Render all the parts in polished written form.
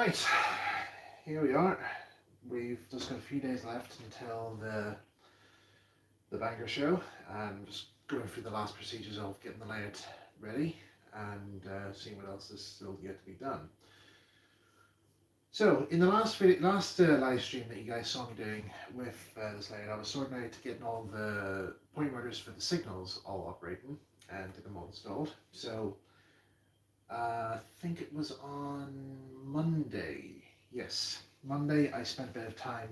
Right, here we are. We've just got a few days left until the Bangor show, and just going through the last procedures of getting the layout ready and seeing what else is still yet to be done. So in the last live stream that you guys saw me doing with this layout, I was sorting out getting all the point motors for the signals all operating and get them all installed. So I think it was on Monday. Yes, Monday I spent a bit of time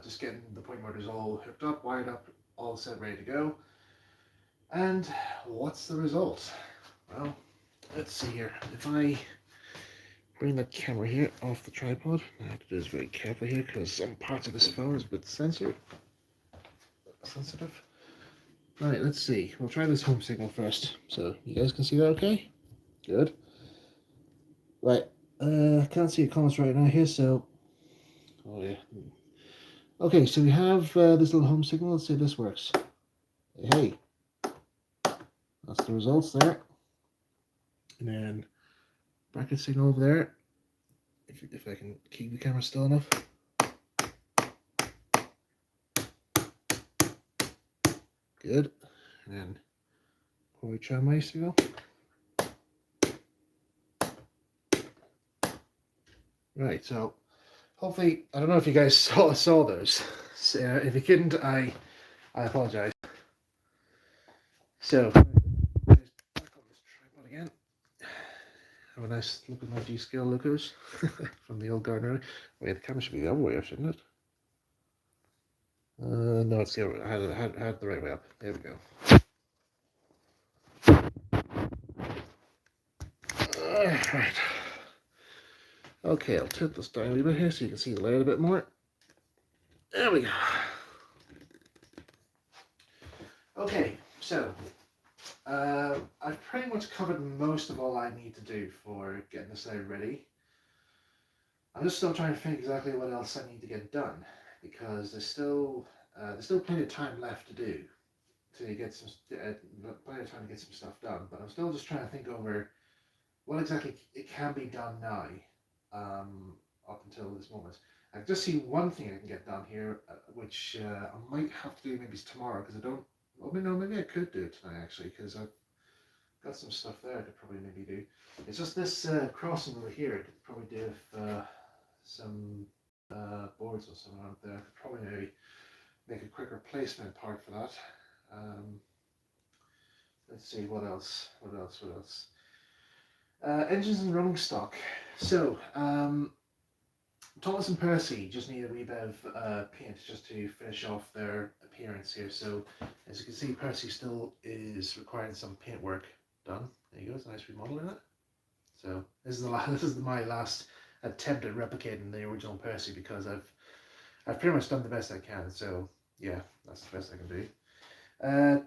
just getting the point motors all hooked up, wired up, all set, ready to go. And what's the result? Well, let's see here. If I bring the camera here off the tripod, I have to do this very carefully here because some parts of this phone is a bit sensitive. Right, let's see. We'll try this home signal first. So you guys can see that okay? Good. Right, I can't see your comments right now here, so... Oh yeah. Okay, so we have this little home signal. Let's see if this works. Hey, that's the results there. And then bracket signal over there. If I can keep the camera still enough. Good. And then we try my signal. Right, so hopefully, I don't know if you guys saw those. So, if you couldn't, I apologize. So, back on this tripod again. Have a nice look at my G-scale lookers from the old gardener. Wait, the camera should be the other way up, shouldn't it? No, it's the other way. I had it the right way up. There we go. Alright. Okay, I'll tilt this down a little bit here so you can see the layout a bit more. There we go. Okay, so I've pretty much covered most of all I need to do for getting this layout ready. I'm just still trying to think exactly what else I need to get done because there's still plenty of time left to do to get some plenty of time to get some stuff done. But I'm still just trying to think over what exactly it can be done now. Up until this moment, I just see one thing I can get done here, which I might have to do maybe tomorrow because I don't. Well, no, maybe I could do it tonight actually because I've got some stuff there I could probably maybe do. It's just this crossing over here. I could probably do with some boards or something out there. I could probably maybe make a quick replacement part for that. Let's see what else. Engines and running stock. So, Thomas and Percy just need a wee bit of paint just to finish off their appearance here. So, as you can see, Percy still is requiring some paint work done. There you go, it's a nice remodel in it. So, this is my last attempt at replicating the original Percy because I've pretty much done the best I can. So, yeah, that's the best I can do.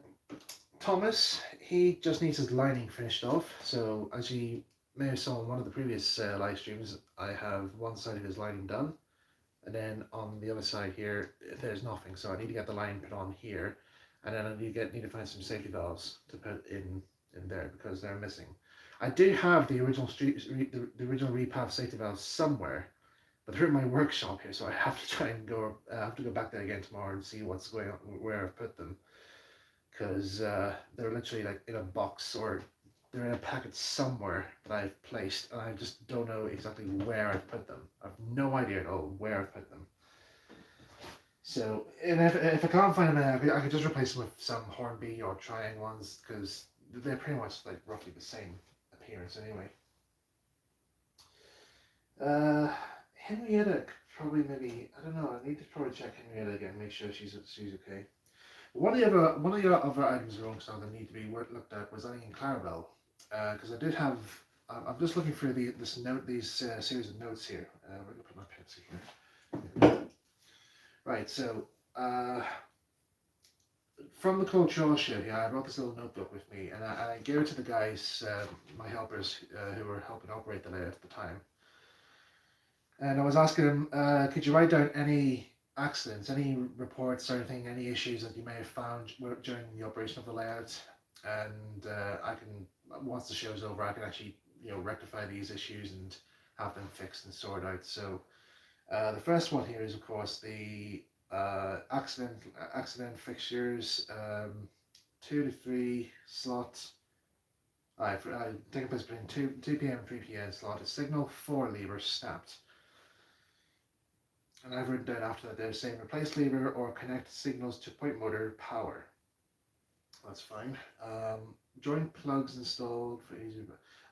Thomas, he just needs his lining finished off. So as you may have saw in one of the previous live streams, I have one side of his lining done, and then on the other side here, there's nothing. So I need to get the lining put on here, and then I need to find some safety valves to put in there because they're missing. I do have the original the original repath safety valves somewhere, but they're in my workshop here, so I have to try and go. I have to go back there again tomorrow and see what's going on, where I've put them. Because they're literally like in a box or they're in a packet somewhere that I've placed, and I just don't know exactly where I've put them. I've no idea at all where I've put them. So, and if I can't find them, I could just replace them with some Hornby or Triang ones because they're pretty much like roughly the same appearance anyway. Henrietta probably maybe, I don't know. I need to probably check Henrietta again, make sure she's okay. One of the other items in wrong stock that need to be looked at was I think in Clarabel, because I did have. I'm just looking through these series of notes here. We're gonna put my Pepsi here. Right, so from the Cultural show here, I brought this little notebook with me, and I gave it to the guys, my helpers, who were helping operate the layout at the time. And I was asking them, could you write down any accidents, any reports or anything, any issues that you may have found during the operation of the layout, and I can, once the show's over, I can actually rectify these issues and have them fixed and sorted out. So the first one here is, of course, the accident fixtures, 2 to 3 slots. I take place between 2 p.m. and 3 p.m. slot. A signal 4 levers snapped. And I've written down after that they're saying replace lever or connect signals to point motor power. That's fine. Joint plugs installed for easy.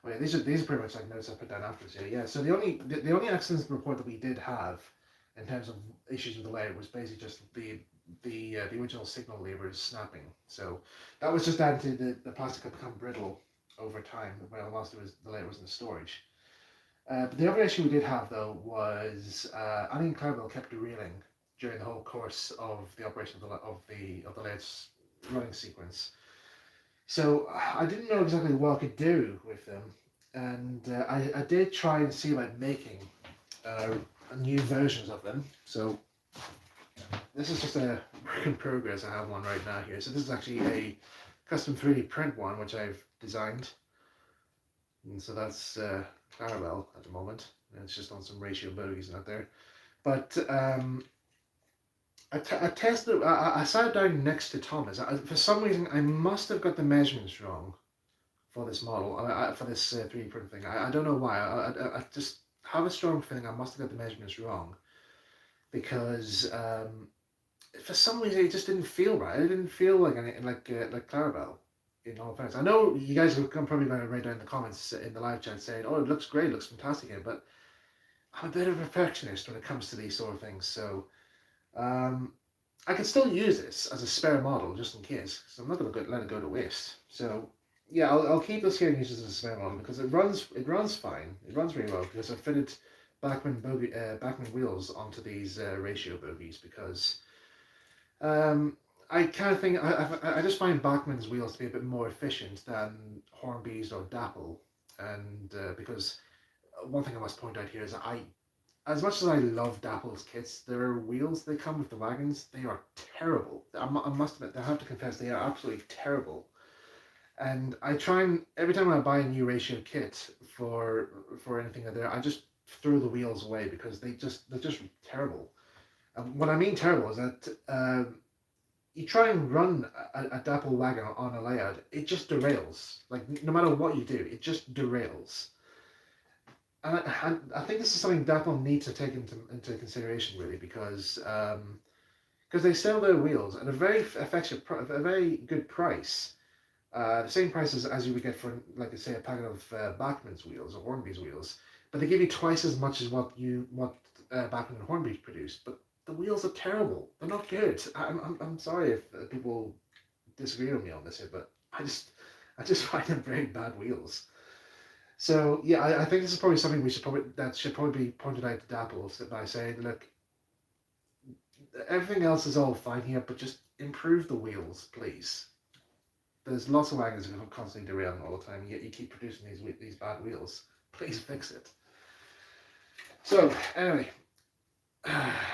Oh yeah, these are pretty much like notes I put down after this. Yeah. So the only accidents report that we did have in terms of issues with the layout was basically just the original signal levers snapping. So that was just down to the plastic had become brittle over time whilst the layout was in storage. But the other issue we did have though was Annie and Clarabel kept derailing during the whole course of the operation of the layout's running sequence. So I didn't know exactly what I could do with them, and I did try and see about making new versions of them. So this is just a work in progress. I have one right now here. So this is actually a custom 3D print one which I've designed, and so that's Clarabel at the moment, and it's just on some ratio bogies out there. But I tested it. I sat down next to Thomas. For some reason, I must have got the measurements wrong for this model, for this 3D print thing. I don't know why. I just have a strong feeling I must have got the measurements wrong, because for some reason it just didn't feel right. It didn't feel like anything like Clarabel. In all fairness, I know you guys are probably going to write down in the comments in the live chat saying, "Oh, it looks great, it looks fantastic," but I'm a bit of a perfectionist when it comes to these sort of things. So I can still use this as a spare model just in case, because I'm not going to let it go to waste. So yeah, I'll keep this here and use this as a spare model because it runs fine. It runs really well because I fitted Bachmann wheels onto these ratio bogies because I kind of think I just find Bachmann's wheels to be a bit more efficient than Hornby's or Dapple, and because one thing I must point out here is that as much as I love Dapple's kits, their wheels they come with the wagons, they are terrible. I must admit, I have to confess, they are absolutely terrible. And I try and every time I buy a new ratio kit for anything out there, I just throw the wheels away because they're just terrible. And what I mean terrible is that you try and run a Dapple wagon on a layout, it just derails. Like no matter what you do, it just derails. And I think this is something Dapple needs to take into consideration really, because they sell their wheels at a very a very good price, the same price as you would get for, like say, a packet of Bachmann's wheels or Hornby's wheels, but they give you twice as much as what Bachmann and Hornby produce. But the wheels are terrible. They're not good. I'm sorry if people disagree with me on this here, but I just find them very bad wheels. So yeah, I think this is probably something that should probably be pointed out to Dapple by saying, look, everything else is all fine here, but just improve the wheels, please. There's lots of wagons that are constantly derailing all the time, yet you keep producing these bad wheels. Please fix it. So anyway,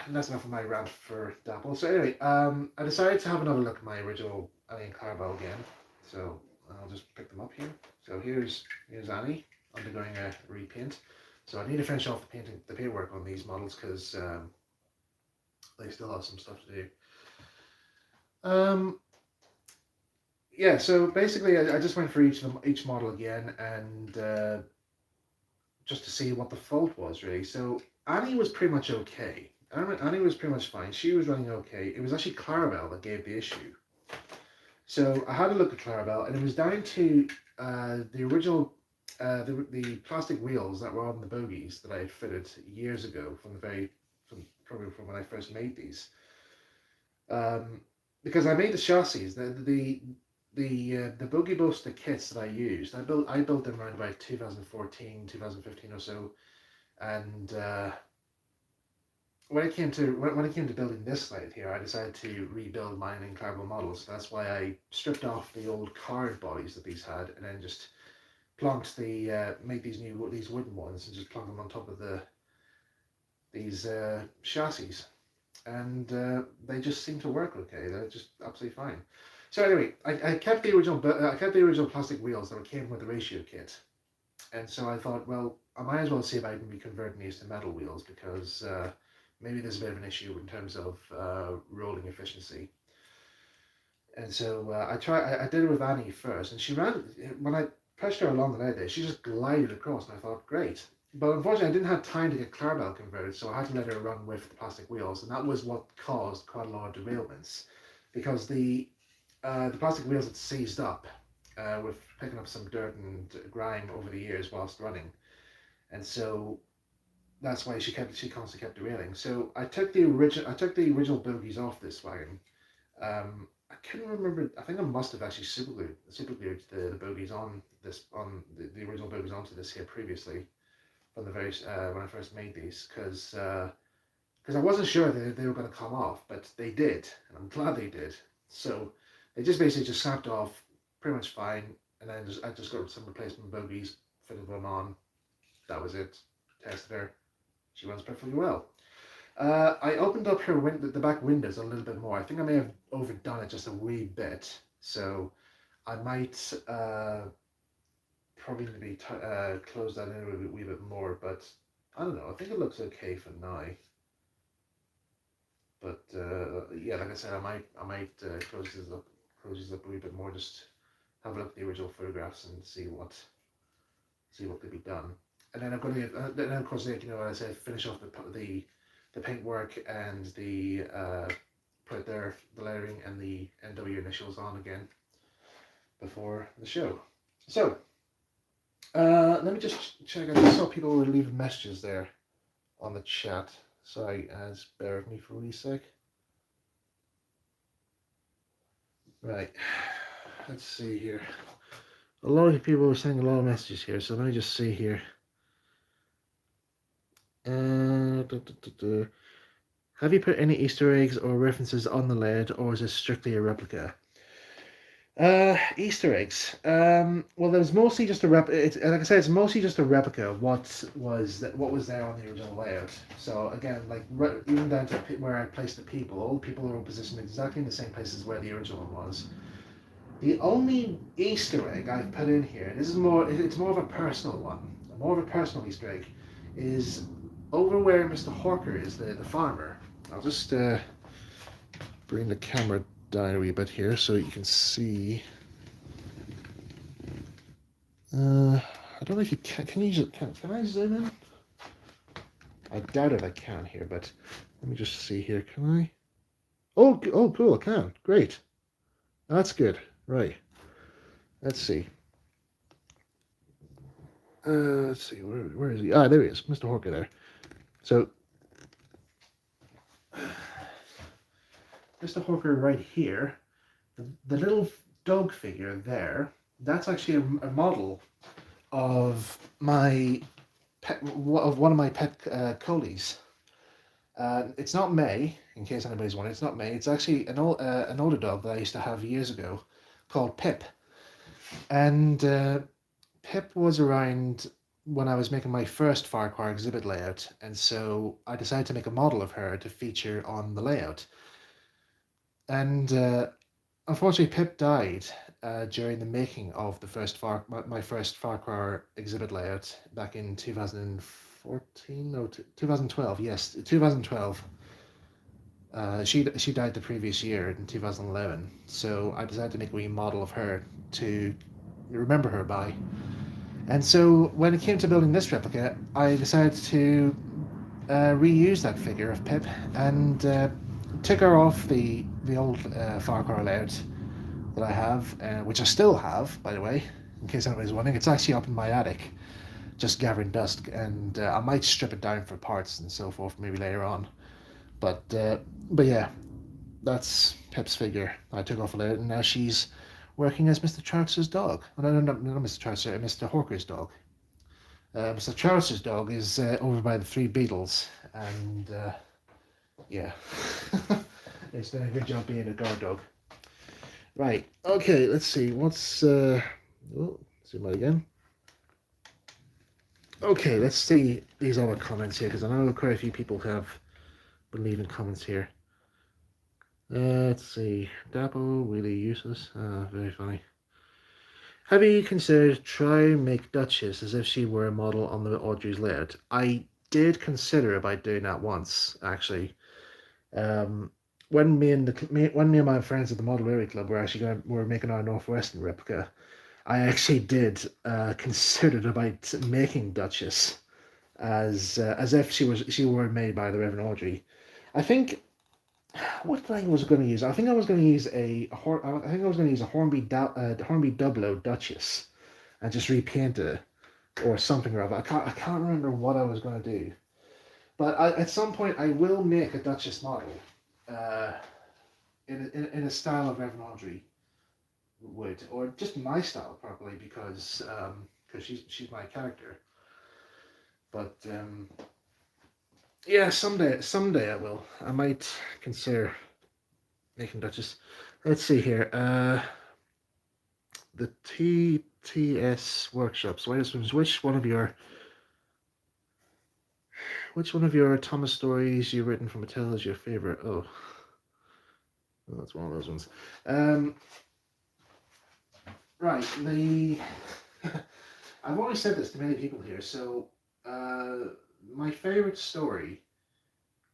that's enough of my rant for Dapple. So anyway, I decided to have another look at my original Annie and Clarabel again. So I'll just pick them up here. So here's Annie undergoing a repaint. So I need to finish off the paintwork on these models because they still have some stuff to do. Yeah, so basically I just went for each model again and just to see what the fault was really. So Annie was pretty much okay. Annie was pretty much fine. She was running okay. It was actually Clarabel that gave the issue. So I had a look at Clarabel, and it was down to the original, the plastic wheels that were on the bogies that I had fitted years ago probably from when I first made these. Because I made the chassis, the bogie bolster kits that I used, I built them around about 2014, 2015 or so, and when it came to building this slate here, I decided to rebuild mine in Clarabel models. That's why I stripped off the old card bodies that these had, and then just plonked made these wooden ones and just plonked them on top of these chassis, and they just seem to work okay. They're just absolutely fine. So anyway, I kept the original plastic wheels that came with the ratio kit, and so I thought, well, I might as well see if I can be converting these to metal wheels, because maybe there's a bit of an issue in terms of rolling efficiency. And so I did it with Annie first, and she ran, when I pushed her along the ledge there, she just glided across, and I thought, great. But unfortunately, I didn't have time to get Clarabel converted, so I had to let her run with the plastic wheels, and that was what caused quite a lot of derailments, because the plastic wheels had seized up with picking up some dirt and grime over the years whilst running, and so that's why she constantly kept derailing. So I took the original bogies off this wagon. I couldn't remember. I think I must have actually superglued the bogies on the original bogies onto this here previously from the very when I first made these, because I wasn't sure that they were going to come off, but they did, and I'm glad they did. So they just basically just snapped off pretty much fine, and then I just got some replacement bogies, fitted them on. That was it. Tested her. She runs perfectly well. I opened up the back windows a little bit more. I think I may have overdone it just a wee bit, so I might probably need to close that in a wee bit more. But I don't know. I think it looks okay for now. But yeah, like I said, I might close these up a wee bit more. Just have a look at the original photographs and see what could be done. And then I'm going to then of course, you know, as I said, finish off the paintwork and the put the lettering and the NW initials on again before the show. So let me just check. I just saw people were leaving messages there on the chat. Sorry, bear with me for a wee sec. Right, let's see here. A lot of people were sending a lot of messages here, so let me just see here. Have you put any Easter eggs or references on the lead, or is it strictly a replica? Easter eggs. Well, there's mostly just a like I said, it's mostly just a replica of what was there on the original layout. So again, like even down to where I placed the people, all the people are positioned exactly in the same places where the original one was. The only Easter egg I've put in here, and it's more of a personal one, more of a personal Easter egg, is over where Mr. Hawker is, the farmer. I'll just bring the camera down a wee bit here so you can see. I don't know if you can. Can I zoom in? I doubt if I can here, but let me just see here. Can I? Oh, cool! I can. Great. That's good. Right. Let's see. Let's see. Where is he? Ah, there he is, Mr. Hawker there. So, Mr. Hawker right here. The little dog figure there. That's actually a model of my pet, of one of my pet collies. It's not May, in case anybody's wondering. It's not May. It's actually an older dog that I used to have years ago, called Pip. And Pip was around when I was making my first Ffarquhar exhibit layout, and so I decided to make a model of her to feature on the layout. And unfortunately, Pip died during the making of the my first Ffarquhar exhibit layout back in 2014, no, 2012. Yes, 2012. She died the previous year in 2011. So I decided to make a wee model of her to remember her by. And so when it came to building this replica, I decided to reuse that figure of Pip and took her off the old Ffarquhar layout that I have, which I still have, by the way, in case anybody's wondering. It's actually up in my attic, just gathering dust, and I might strip it down for parts and so forth maybe later on. But yeah, that's Pip's figure. I took off a layout, and now she's working as Mr. Charles's dog. No, not Mr. Charles, Mr. Hawker's dog. Mr. Charles's dog is over by the Three Beatles, and yeah, it's done a good job being a guard dog. Right, okay, let's see, what's, oh, zoom out again. Okay, let's see these other comments here, because I know quite a few people have been leaving comments here. Let's see, Dapo, really useless, very funny. Have you considered try make Duchess as if she were a model on the Audrey's layout? I did consider about doing that once, actually. Um, when me and my friends at the Model Railway Club were making our Northwestern replica, I actually did considered about making Duchess as if she were made by the Reverend Audrey. I think what thing was I going to use? I think I was going to use I think I was going to use a Hornby Double Duchess and just repaint it or something or other. I can't remember what I was going to do. But at some point I will make a Duchess model, uh, in a style of Reverend Audrey would, or just my style probably because she's my character. But yeah, someday I will. I might consider making Duchess. Let's see here. The TTS workshops. Which one of your Thomas stories you've written from Mattel is your favorite? Oh, well, that's one of those ones. Right. I've always said this to many people here. So, my favorite story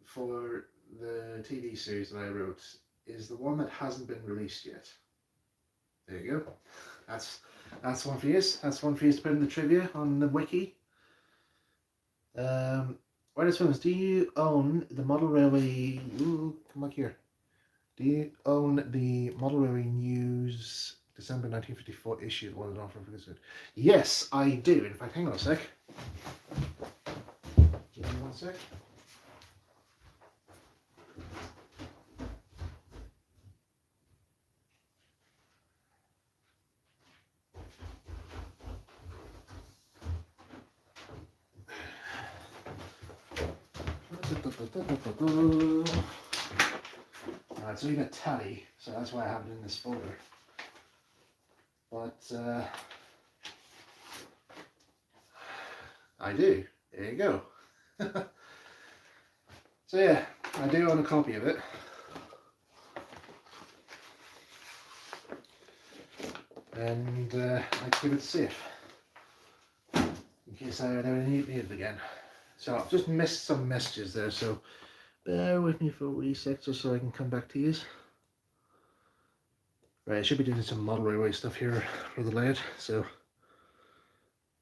for the TV series that I wrote is the one that hasn't been released yet. There you go. That's one for you. That's one for you to put in the trivia on the wiki. Writers Films, do you own the Model Railway? Ooh, come back here. Do you own the Model Railway News December 1954 issue? The one that offered for this? Yes, I do. In fact, hang on a sec. Give me one sec. It's a bit tally, so that's why I have it in this folder. But I do. There you go. So yeah, I do own a copy of it. And I keep it safe in case I ever need it again. So I've just missed some messages there, so bear with me for a wee sec just so I can come back to you. Right, I should be doing some model railway stuff here for the layout, so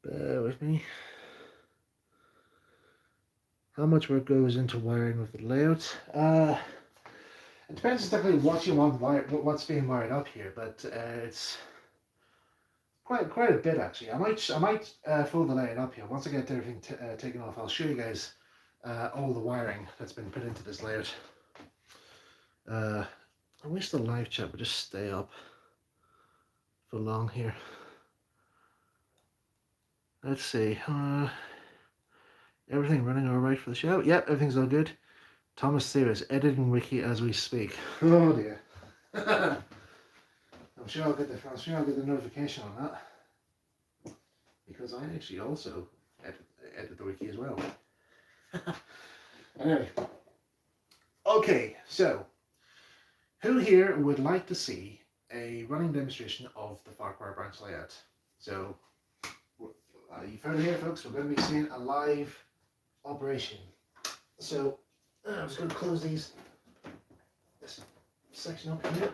bear with me. How much work goes into wiring with the layout? It depends exactly what you want, what's being wired up here, but it's quite a bit actually. I might fold the layout up here. Once I get everything taken off, I'll show you guys all the wiring that's been put into this layout. I wish the live chat would just stay up for long here. Let's see. Everything running all right for the show? Yep, everything's all good. Thomas Sears editing wiki as we speak. Oh dear. I'm sure I'll get the notification on that, because I actually also edit the wiki as well. Anyway, okay, so who here would like to see a running demonstration of the Ffarquhar branch layout? So you've heard it here, folks. We're going to be seeing a live operation. So I'm just going to close this section up here.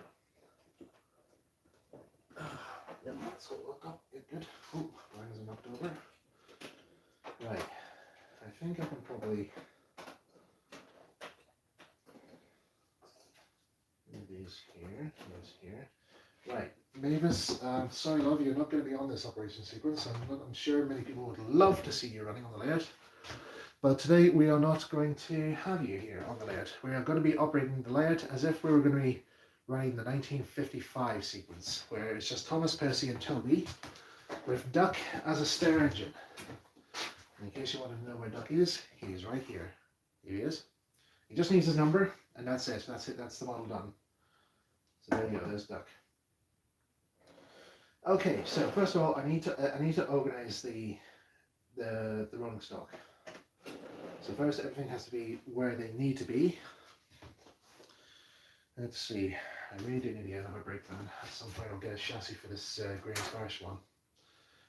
Yep, that's all locked up. Good. Oh, mine isn't knocked over. Right. I think I can probably move these here. Right. Mavis, sorry love, you're not going to be on this operation sequence. I'm sure many people would love to see you running on the layout. But today we are not going to have you here on the layout. We are going to be operating the layout as if we were going to be running the 1955 sequence, where it's just Thomas, Percy and Toby, with Duck as a spare engine. And in case you wanted to know where Duck is, he is right here. Here he is. He just needs his number, and that's it. That's the model done. So there you go, there's Duck. Okay, so first of all, I need to organize the rolling stock. So first, everything has to be where they need to be. Let's see. I really do need to get another brake van. At some point, I'll get a chassis for this green Sparsh one.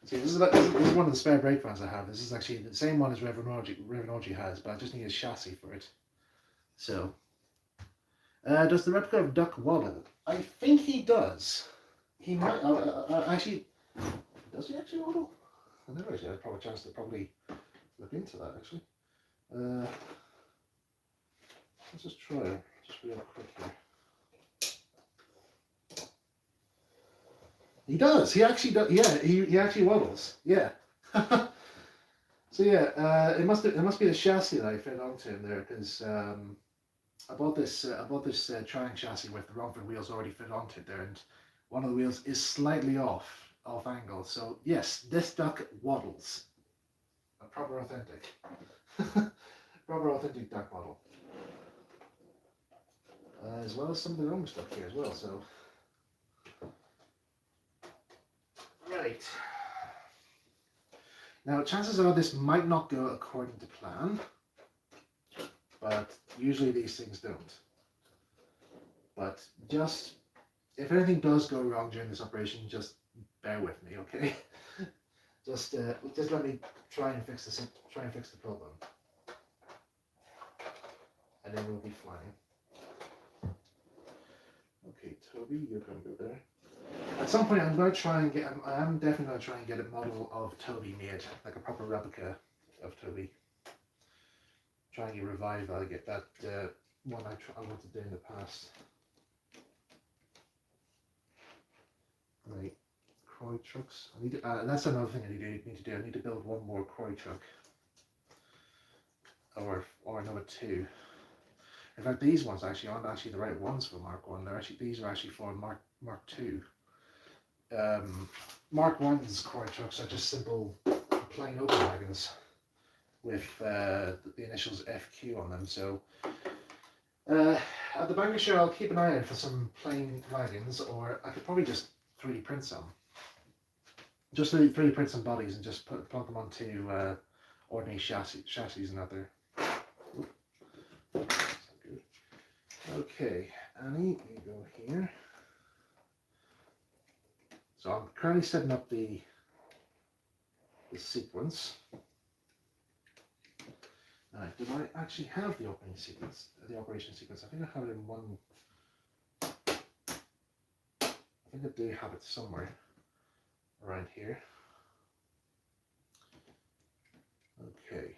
See, this is one of the spare brake fans I have. This is actually the same one as Revenorgi has, but I just need a chassis for it. So, does the replica of Duck waddle? I think he does. He might. Actually, does he actually waddle? I never actually had a proper chance to probably look into that, actually. Let's just try it, just real quick here. He does. He actually does. Yeah, he actually waddles. Yeah. So yeah, it must be the chassis that I fit onto him there, because I bought this Triumph chassis with the Romford wheels already fit onto it there, and one of the wheels is slightly off angle. So yes, this duck waddles. A proper authentic, proper authentic duck waddle. As well as some of the wrong stuff here as well. So right. Now, chances are this might not go according to plan, but usually these things don't. But just, if anything does go wrong during this operation, just bear with me, okay? just let me try and fix the problem, and then we'll be fine. Okay, Toby, you're going to go there. At some point, I'm definitely going to try and get a model of Toby made, like a proper replica of Toby. Try and revive that, get that one I wanted to do in the past. Right, Croy trucks. I need to, that's another thing I need to do. I need to build one more Croy truck, or another two. In fact, these ones actually aren't actually the right ones for Mark 1. These are actually for Mark 2. Mark 1's Croy trucks are just simple plain open wagons with the initials FQ on them. So at the banker show, I'll keep an eye out for some plain wagons, or I could probably just 3D print some. Just 3D print some bodies and just plug them onto ordinary chassis and that there. Okay, Annie, you go here. So I'm currently setting up the sequence. Now, do I actually have the operation sequence? I think I have it in one. I think I do have it somewhere around here. Okay.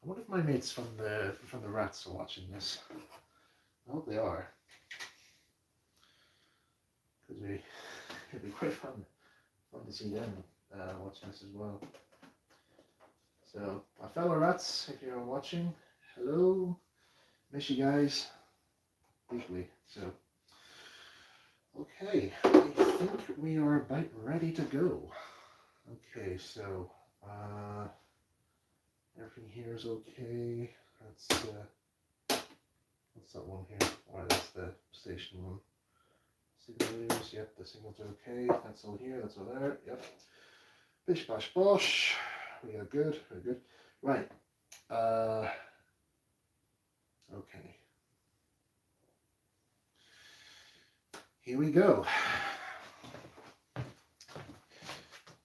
I wonder if my mates from the rats are watching this. I hope they are. Because it'd be quite fun to see them watching this as well. So, my fellow rats, if you're watching, hello, miss you guys deeply. So, okay, I think we are about ready to go. Okay, so everything here is okay. That's what's that one here? Alright, that's the station one. Signals, yep, the signals are okay. That's all here, that's all there, yep. Bish bash bosh. We are good, we're good. Right. Okay. Here we go.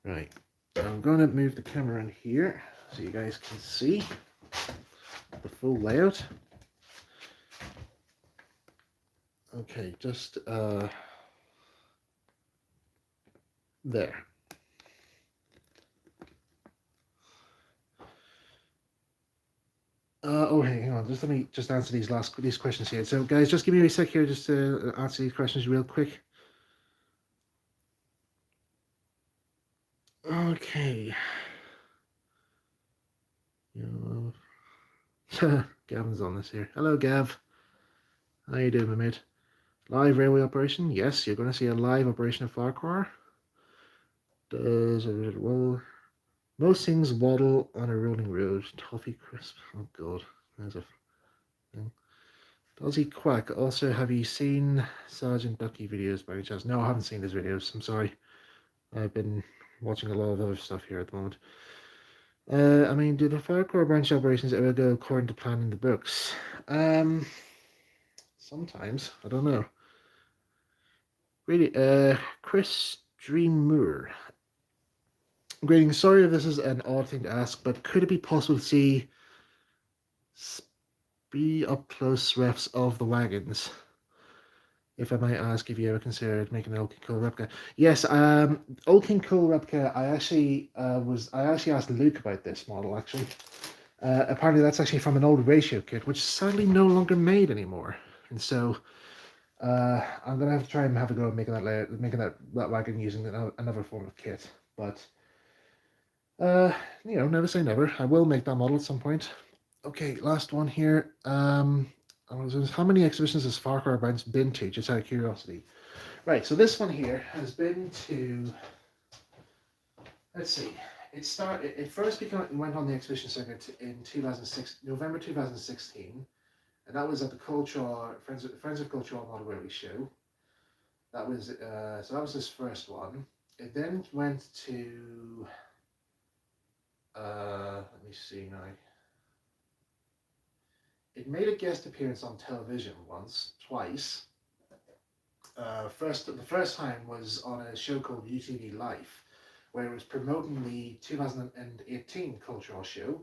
Right. I'm going to move the camera in here so you guys can see the full layout. Okay, just there. Oh, hang on. Just let me answer these questions here. So, guys, just give me a sec here just to answer these questions real quick. Okay. Gavin's on this here. Hello, Gav. How you doing, my mate? Live railway operation? Yes, you're going to see a live operation of Ffarquhar. Does it well? Most things waddle on a rolling road. Toffee crisp. Oh god, there's a thing. Does he quack? Also, have you seen Sergeant Ducky videos by any chance? No, I haven't seen his videos. I'm sorry. I've been watching a lot of other stuff here at the moment. I mean, do the Ffarquhar branch operations ever go according to plan in the books? Sometimes. I don't know. Really, Chris Dreamer. Greetings, sorry if this is an odd thing to ask, but could it be possible to see speed up close refs of the wagons? If I might ask if you ever considered making an Old King Cole replica. Yes, Old King Cole replica, I actually asked Luke about this model actually. Apparently that's actually from an old ratio kit, which is sadly no longer made anymore. And so I'm gonna have to try and have a go at making that wagon using another form of kit. But never say never. I will make that model at some point. Okay, last one here. How many exhibitions has Ffarquhar been to? Just out of curiosity. Right, so this one here has been to. Let's see. It first went on the exhibition circuit in 2006, November 2016, and that was at the Friends of Culture Model Railway show. That was so that was his first one. It then went to. Let me see now. It made a guest appearance on television twice. The first time was on a show called UTV Life, where it was promoting the 2018 cultural show.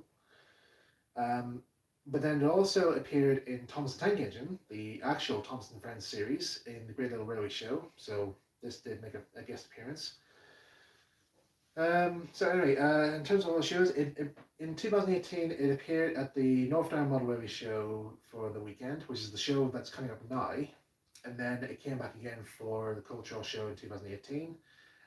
But then it also appeared in Thomas the Tank Engine, the actual Thomas and Friends series, in the Great Little Railway Show. So this did make a guest appearance. So anyway, in terms of all the shows, in 2018 it appeared at the North Down Model Railway Show for the weekend, which is the show that's coming up now, and then it came back again for the Cultural Show in 2018,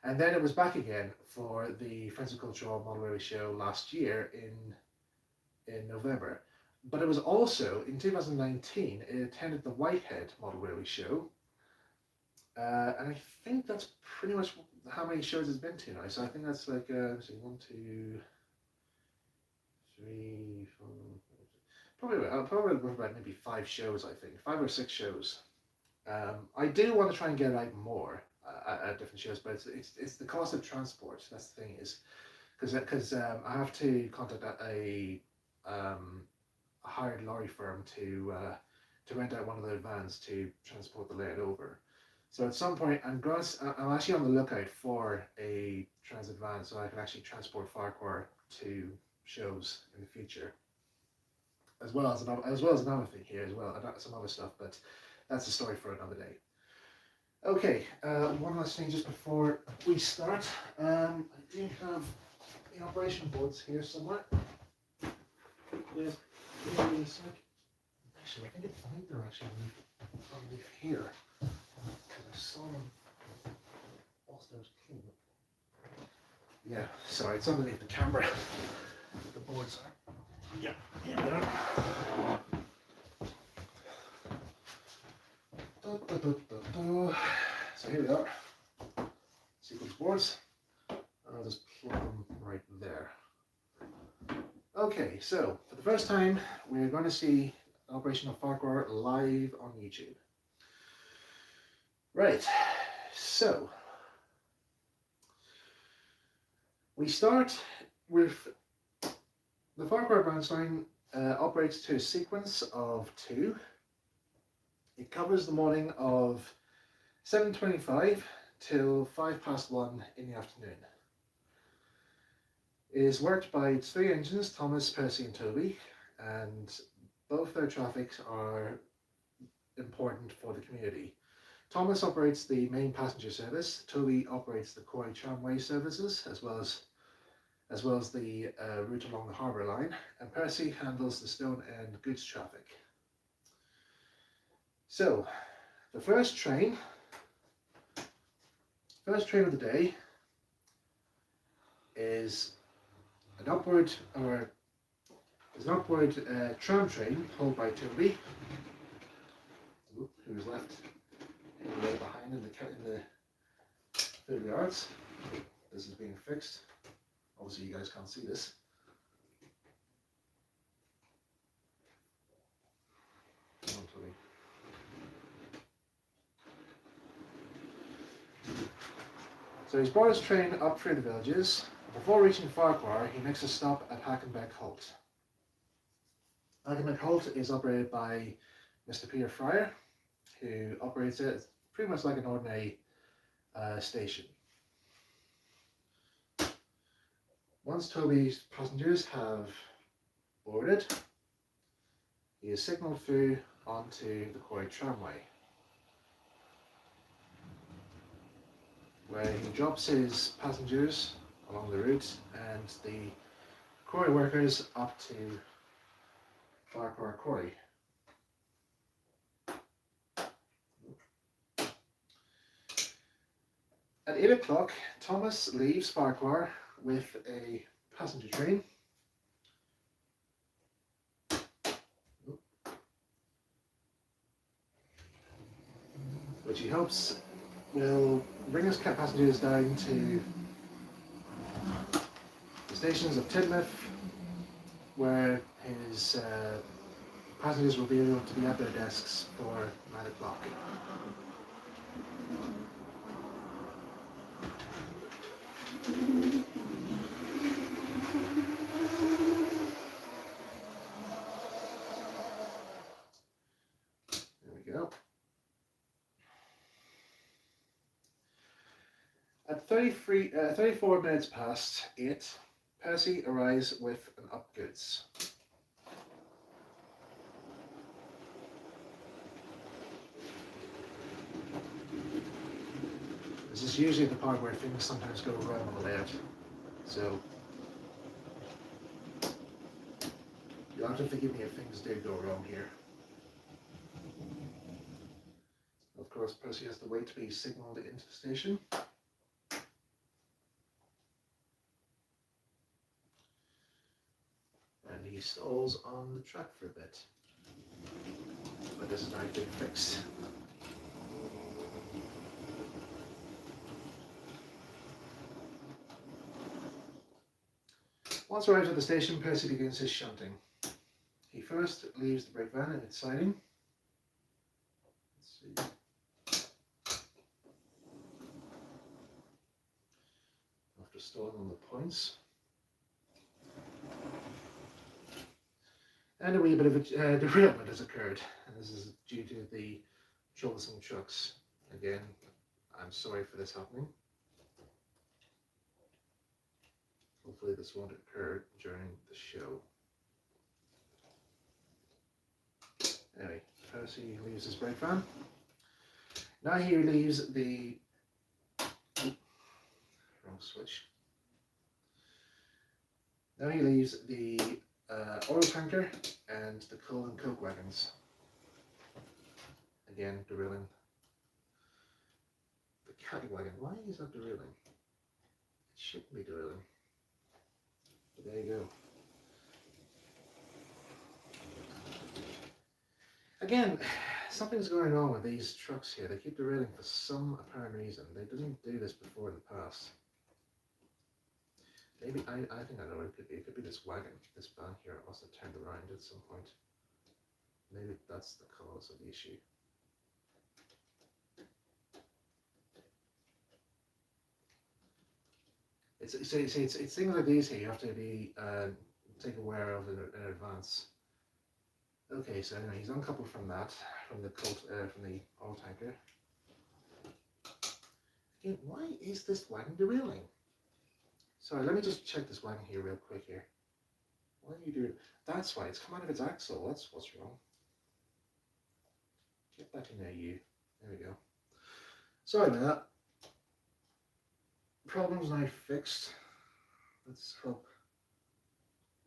and then it was back again for the Friends of Cultural Model Railway Show last year in November. But it was also in 2019 it attended the Whitehead Model Railway Show. And I think that's pretty much how many shows it's been to now. So I think that's like, let's see, 1, 2, 3, 4. Probably about maybe 5 shows. I think 5 or 6 shows. I do want to try and get out more at different shows, but it's the cost of transport. That's the thing is, because I have to contact a hired lorry firm to rent out one of their vans to transport the layout over. So at some point, I'm actually on the lookout for a transit van so I can actually transport Ffarquhar to shows in the future, as well as another thing here as well, some other stuff. But that's a story for another day. Okay, one last thing just before we start. I do have the operation boards here somewhere. Yes, actually, I think they're actually underneath here. I saw them whilst I was cleaning. Yeah, sorry, it's underneath the camera. The boards are. Yeah, here they are. So here we are. Sequence boards. I'll just plug them right there. Okay, so for the first time, we're going to see Operation of Ffarquhar live on YouTube. Right, so we start with the Ffarquhar branch line operates to a sequence of 2. It covers the morning of 7:25 till 1:05 in the afternoon. It is worked by 3 engines, Thomas, Percy and Toby, and both their traffics are important for the community. Thomas operates the main passenger service, Toby operates the Quarry tramway services, as well as the route along the harbour line, and Percy handles the Stone End goods traffic. So, the first train of the day is an upward tram train pulled by Toby, who is left way behind in the field yards. This is being fixed. Obviously, you guys can't see this. Come on, Toby. So he's brought his train up through the villages. Before reaching Ffarquhar, he makes a stop at Hackenbeck Halt. Hackenbeck Halt is operated by Mr. Peter Ffarquhar, who operates it pretty much like an ordinary station. Once Toby's passengers have boarded, he is signalled through onto the quarry tramway, where he drops his passengers along the route and the quarry workers up to Ffarquhar quarry. At 8 o'clock, Thomas leaves Ffarquhar with a passenger train which he hopes will bring his passengers down to the stations of Tidmouth, where his passengers will be able to be at their desks for 9 o'clock. There we go. At 34 minutes past 8, Percy arrives with an up goods. This is usually the part where things sometimes go wrong on the layout, so you'll have to forgive me if things do go wrong here. Of course, Percy has to wait to be signalled into the station. And he stalls on the track for a bit. But this is now been fixed. Once arrived at the station, Percy begins his shunting. He first leaves the brake van in its siding. Let's see. After stalling on the points. And a wee bit of a derailment has occurred, and this is due to the troublesome trucks. Again, I'm sorry for this happening. Hopefully this won't occur during the show. Anyway, Percy leaves his brake van. Now he leaves the... wrong switch. Now he leaves the oil tanker and the coal and coke wagons. Again, derailing. The cattle wagon, why is that derailing? It shouldn't be derailing. But there you go. Again, something's going on with these trucks here. They keep derailing for some apparent reason. They didn't do this before in the past. Maybe, I think I know what it could be. It could be this wagon, this van here. It must have turned around at some point. Maybe that's the cause of the issue. It's things like these here you have to be take aware of in advance. Okay, so anyway, he's uncoupled from that, from the oil tanker. Again, why is this wagon derailing? Sorry, let me just check this wagon here real quick here. What are you doing? That's why, it's come out of its axle. That's what's wrong. Get back in there, you. There we go. Sorry about that. Problem's now fixed. Let's hope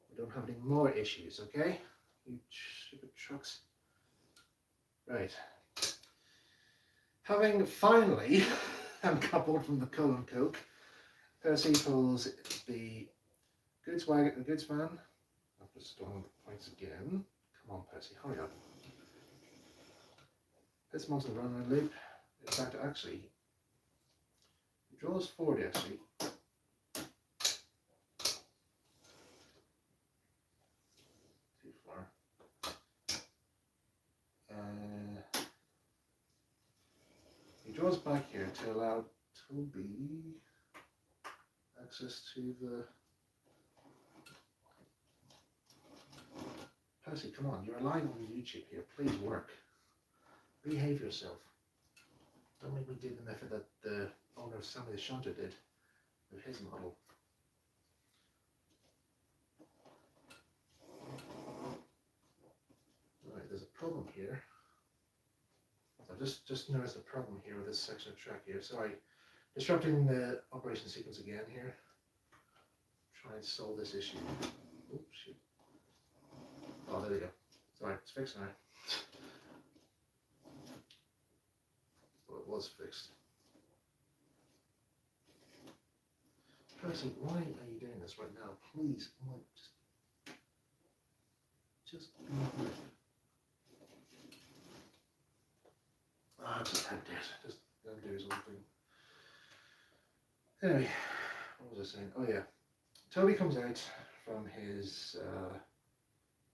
we don't have any more issues, okay? You stupid trucks. Right. Having finally uncoupled from the coal and coke, Percy pulls the goods wagon, the goods van. I've just stolen the points again. Come on, Percy, hurry up. Puts him onto the runway loop. In fact, actually, he draws forward actually. Too far. He draws back here to allow Toby access to the... Percy, come on, you're relying on YouTube here. Please work. Behave yourself. Don't make me do the method that the owner of Sammy the Shunter did with his model. problem here. I've just noticed a problem here with this section of track here. Sorry, disrupting the operation sequence again here. Try and solve this issue. Oops, shit. Oh, there we go. Sorry, it's fixed now. Well, it was fixed. Percy, why are you doing this right now? Please, come on, just be good. Just had this. Just let him do his own thing. Anyway, what was I saying? Oh yeah, Toby comes out from his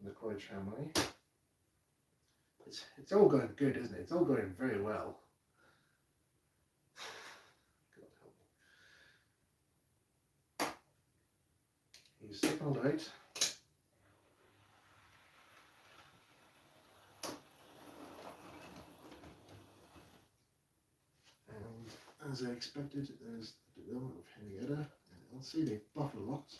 McCoy tramway. It's all going good, isn't it? It's all going very well. God help me. He's signalled out. And as I expected, there's the development of Henrietta and Elsie. They buffer locked.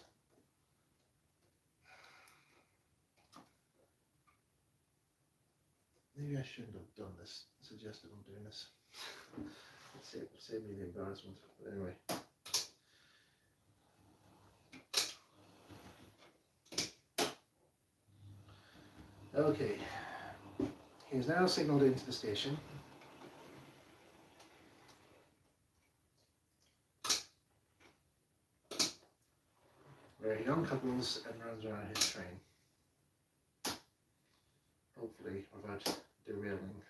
Maybe I shouldn't have done this. Suggested I'm doing this. Save me the embarrassment. But anyway. Okay. He's now signalled into the station. Where he uncouples and runs around his train. Hopefully without derailing.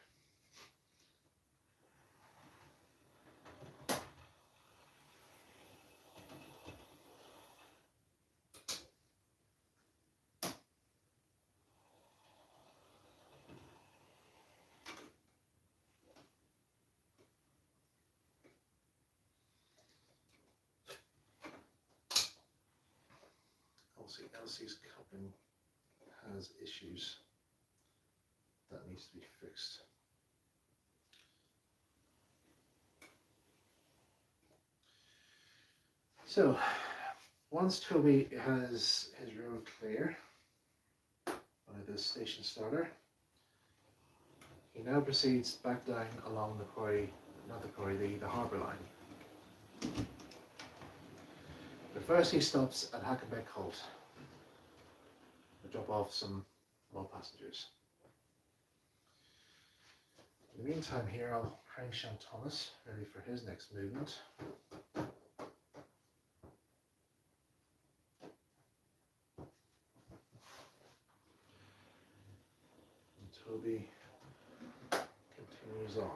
Elsie's coupling has issues that needs to be fixed. So once Toby has his road clear by the station starter, he now proceeds back down along the quarry, not the quarry, the harbour line. But first he stops at Hackenbeck Halt to drop off some more passengers. In the meantime here I'll crank Sean Thomas ready for his next movement. And Toby continues on.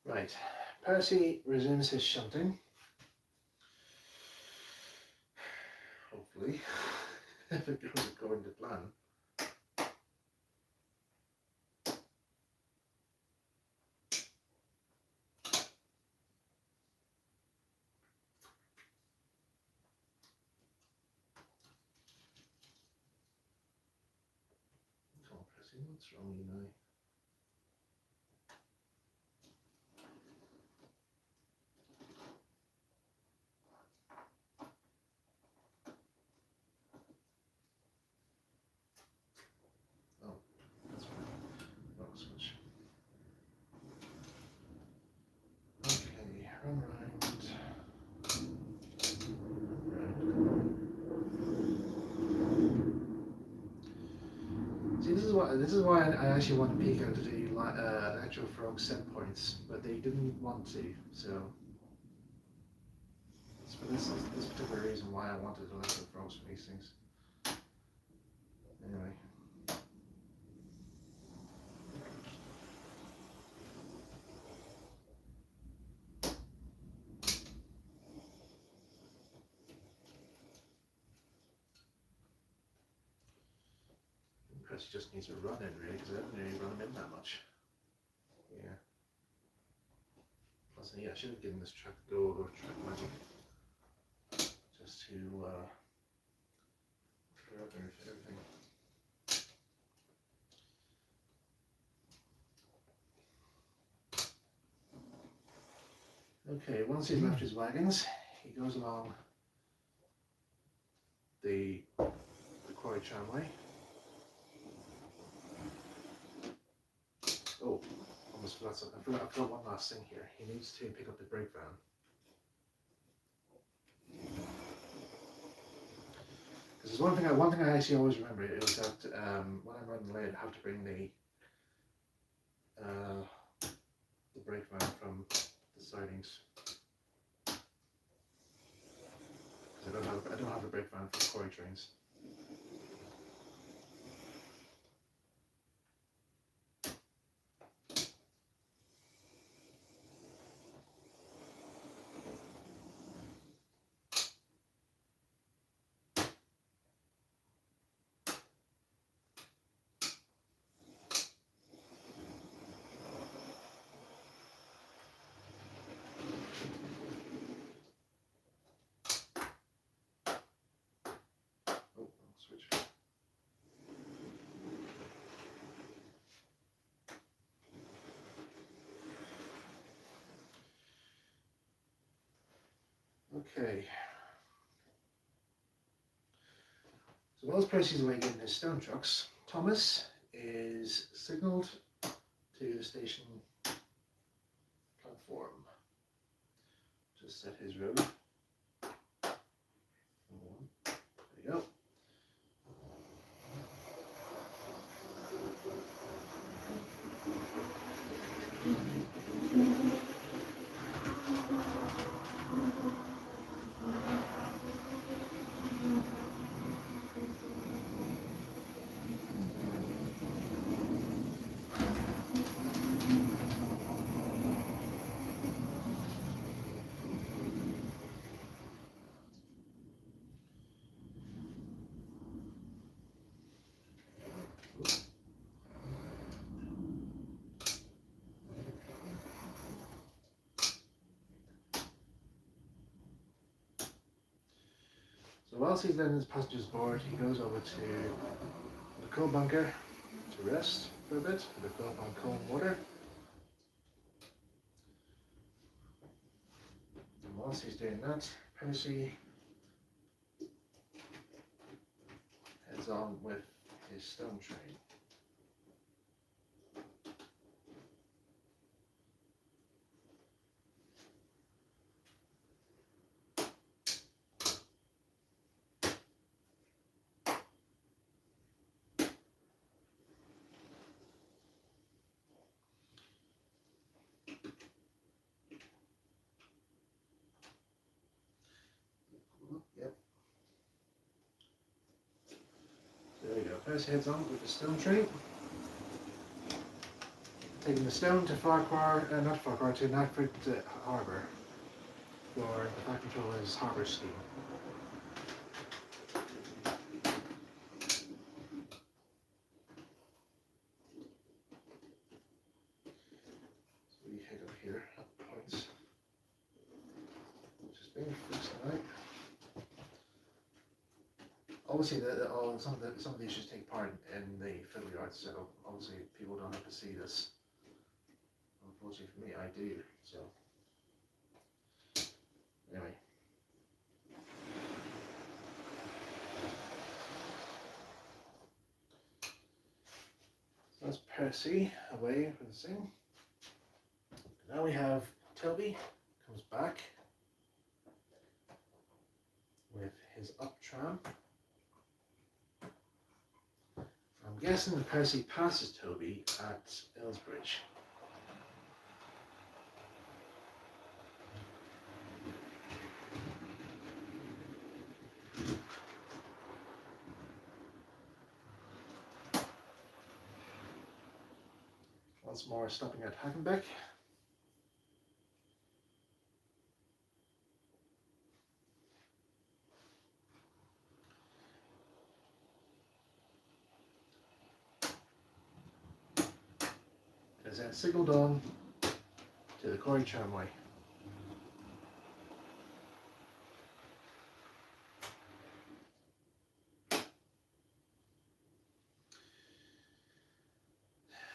Right, Percy resumes his shunting. Hopefully, if it goes according to plan. Come on, Percy, what's wrong with you now? Run round. See, this is why I actually want Pico to do Electro Frog set points, but they didn't want to. So it's for this particular reason why I wanted Electro Frogs for these things. Anyway. Percy just needs a run in really, because I didn't really run him in that much. Yeah. Plus, yeah, I should have given this track a go or track magic. Just to clear up everything. Okay, once he's left his wagons, he goes along the quarry tramway. Oh, almost forgot something. I forgot one last thing here. He needs to pick up the brake van. Because there's one thing I actually always remember is that when I'm running late, I have to bring the brake van from the sidings. I don't have a brake van for quarry trains. Oh, I'll switch. Okay. So while Percy's away getting his stone trucks, Thomas is signalled to the station platform to set his road. There you go. So whilst he's letting his passengers board, he goes over to the coal bunker to rest for a bit, to fill up on coal and water. And whilst he's doing that, Percy heads on with his stone train. Yep. There we go. Percy heads on with the stone train. Taking the stone to Ffarquhar, not Ffarquhar, to Knapford Harbour for the Fat Controller's harbour scheme. So we head up here at the points, which is being fixed tonight. Obviously, some of these just take part in the fiddly arts, so obviously people don't have to see this. Unfortunately for me, I do. So anyway. So that's Percy away from the scene. Now we have Toby comes back with his up tram. I'm guessing that Percy passes Toby at Ellsbridge. Once more stopping at Hagenbeck. Is then signalled on to the quarry tramway.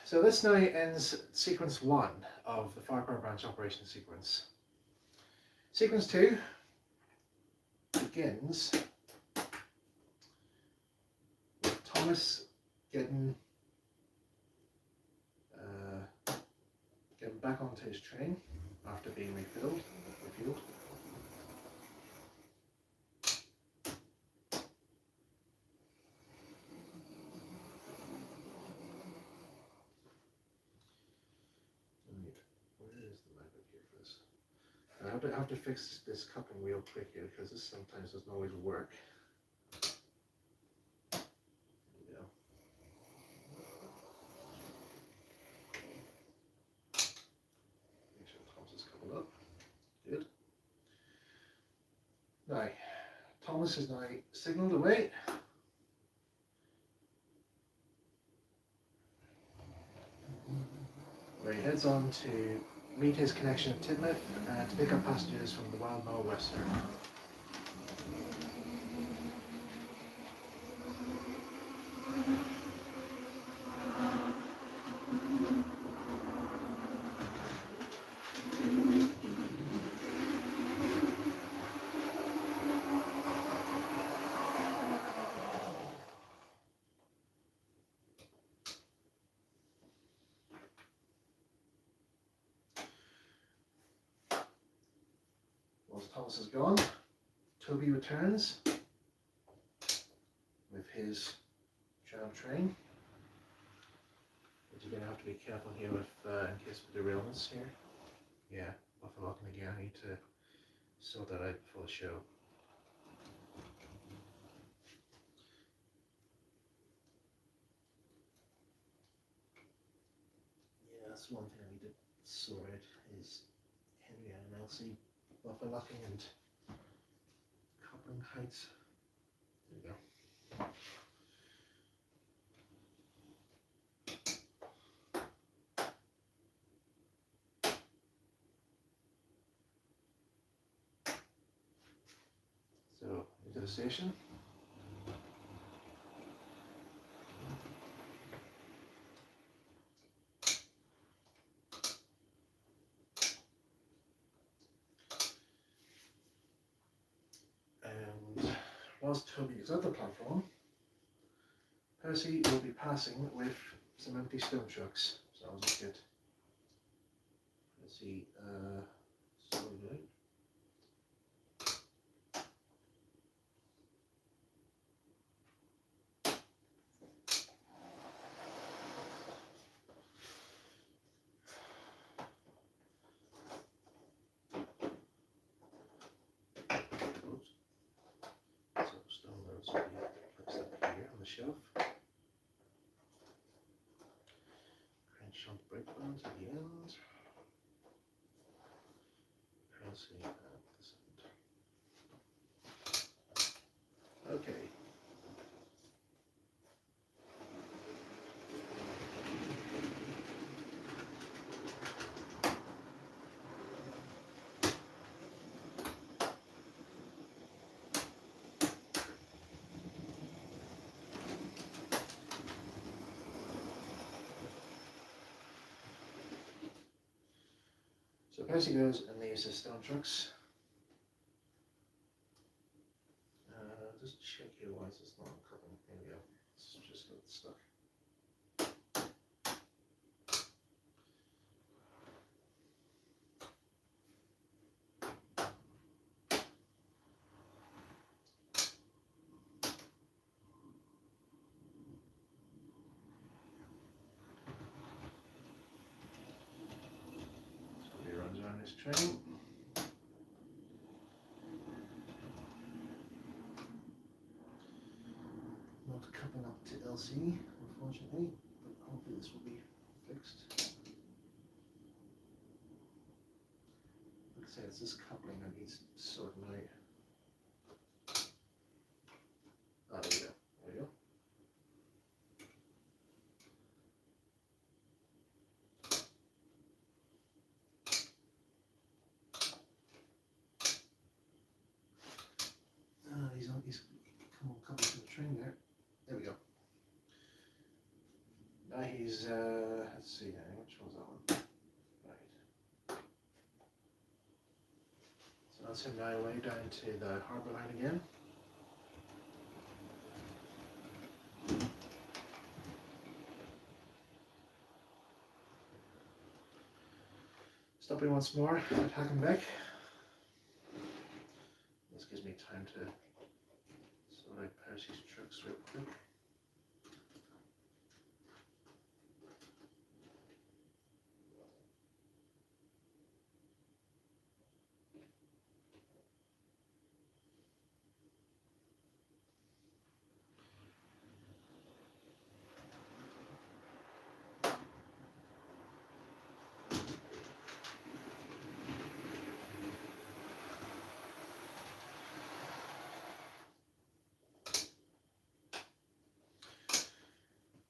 So this now ends sequence 1 of the Ffarquhar branch operation sequence. Sequence 2 begins with Thomas getting back onto his train after being refueled. Where is the magnet here for this? I have to fix this coupling real quick here because this sometimes doesn't always work. There we go. Make sure Thomas is coupled up. Good. Now, Thomas is now signaled away. Where he heads on to meet his connection at Tidmouth to pick up passengers from the Wild Nor'Wester. Once Thomas is gone, Toby returns with his tram train. But you're going to have to be careful here with in case of derailments here. Yeah, buffalo locking again. I need to sort that out before the show. Yeah, that's one thing I need to sort out is Henry and Elsie buffer locking and coupling heights. There we go. So into the station. And whilst Toby is at the platform, Percy will be passing with some empty stone trucks. So I'll just get Percy sorted out. Shelf. Crunch on the breakdowns at the end. Percy at this end. Okay. So Percy goes and leaves his stone trucks. Just check here why is this not coupling. There we go. It's just got stuck. So he runs around his train. Not coupling up to LC, unfortunately, but hopefully this will be fixed. Like I say, it's this coupling that needs sorting out. Ah, there we go. There we go. He's come on, coupled to the train there. There we go. Now he's, let's see now, which one's that one? Right. So So now way down to the harbour line again. Stopping once more, attacking back. This gives me time to sort out Percy's trucks real quick.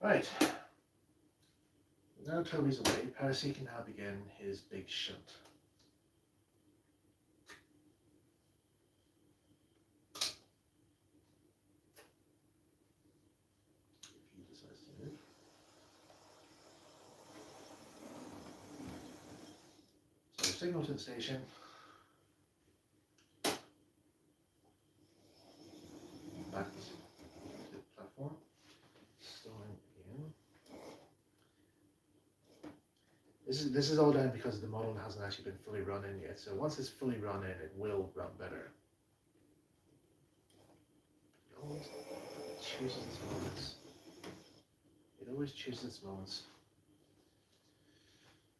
Right. Now Toby's away, Percy can now begin his big shunt. If he decides to move. So signal to the station. Back to the platform. Slowing again. This is all down because the model hasn't actually been fully run in yet. So once it's fully run in, it will run better. It always chooses its moments. It always chooses its moments.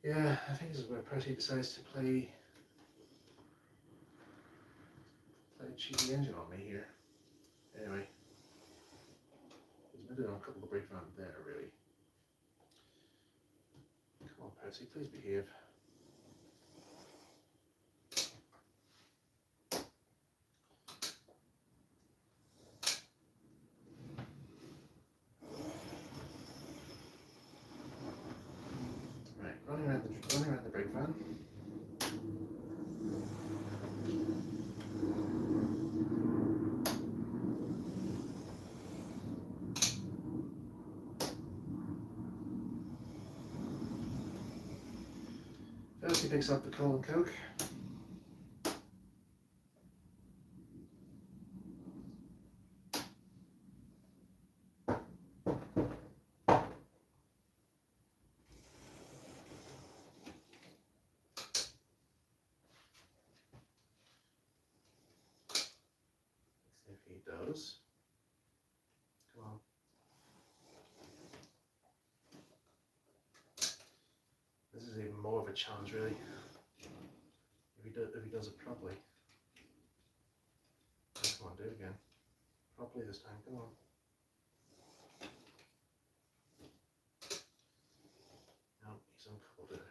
Yeah, I think this is where Percy decides to play cheeky engine on me here. Anyway, he's been doing a couple of break round there, really. Come on, Percy, please behave. Right, running around the brake van. First he picks up the coal and coke. If he does. Come on. This is even more of a challenge, really. If he does it properly. Come on, do it again. Properly this time, come on. No, he's uncoupled it.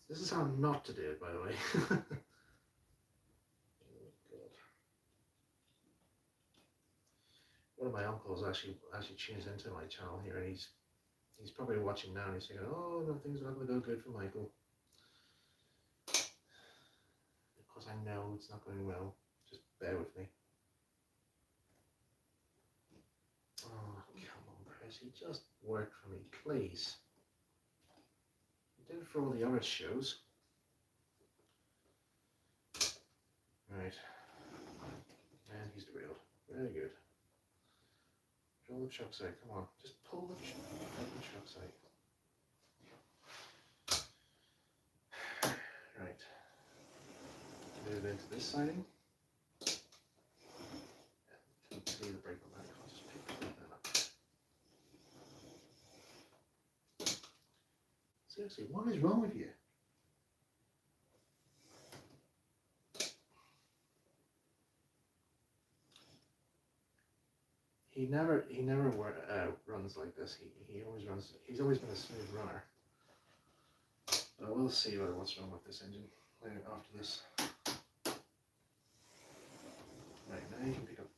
This is how not to do it, by the way. Oh, God. One of my uncles actually tunes into my channel here, and he's probably watching now, and he's thinking, "Oh, no, things are not going to go good for Michael." Of course, I know it's not going well. Just bear with me. Oh, come on, Percy, just work for me, please. You did it for all the other shows. Right. And he's derailed. Very good. Pull the truck side, come on. Just pull the truck side. Right. Move into this siding. And leave the brake on that. I'll just pick that up. Seriously, what is wrong with you? He never runs like this. He always runs. He's always been a smooth runner. But we'll see what's wrong with this engine later after this. Right, now you can pick up.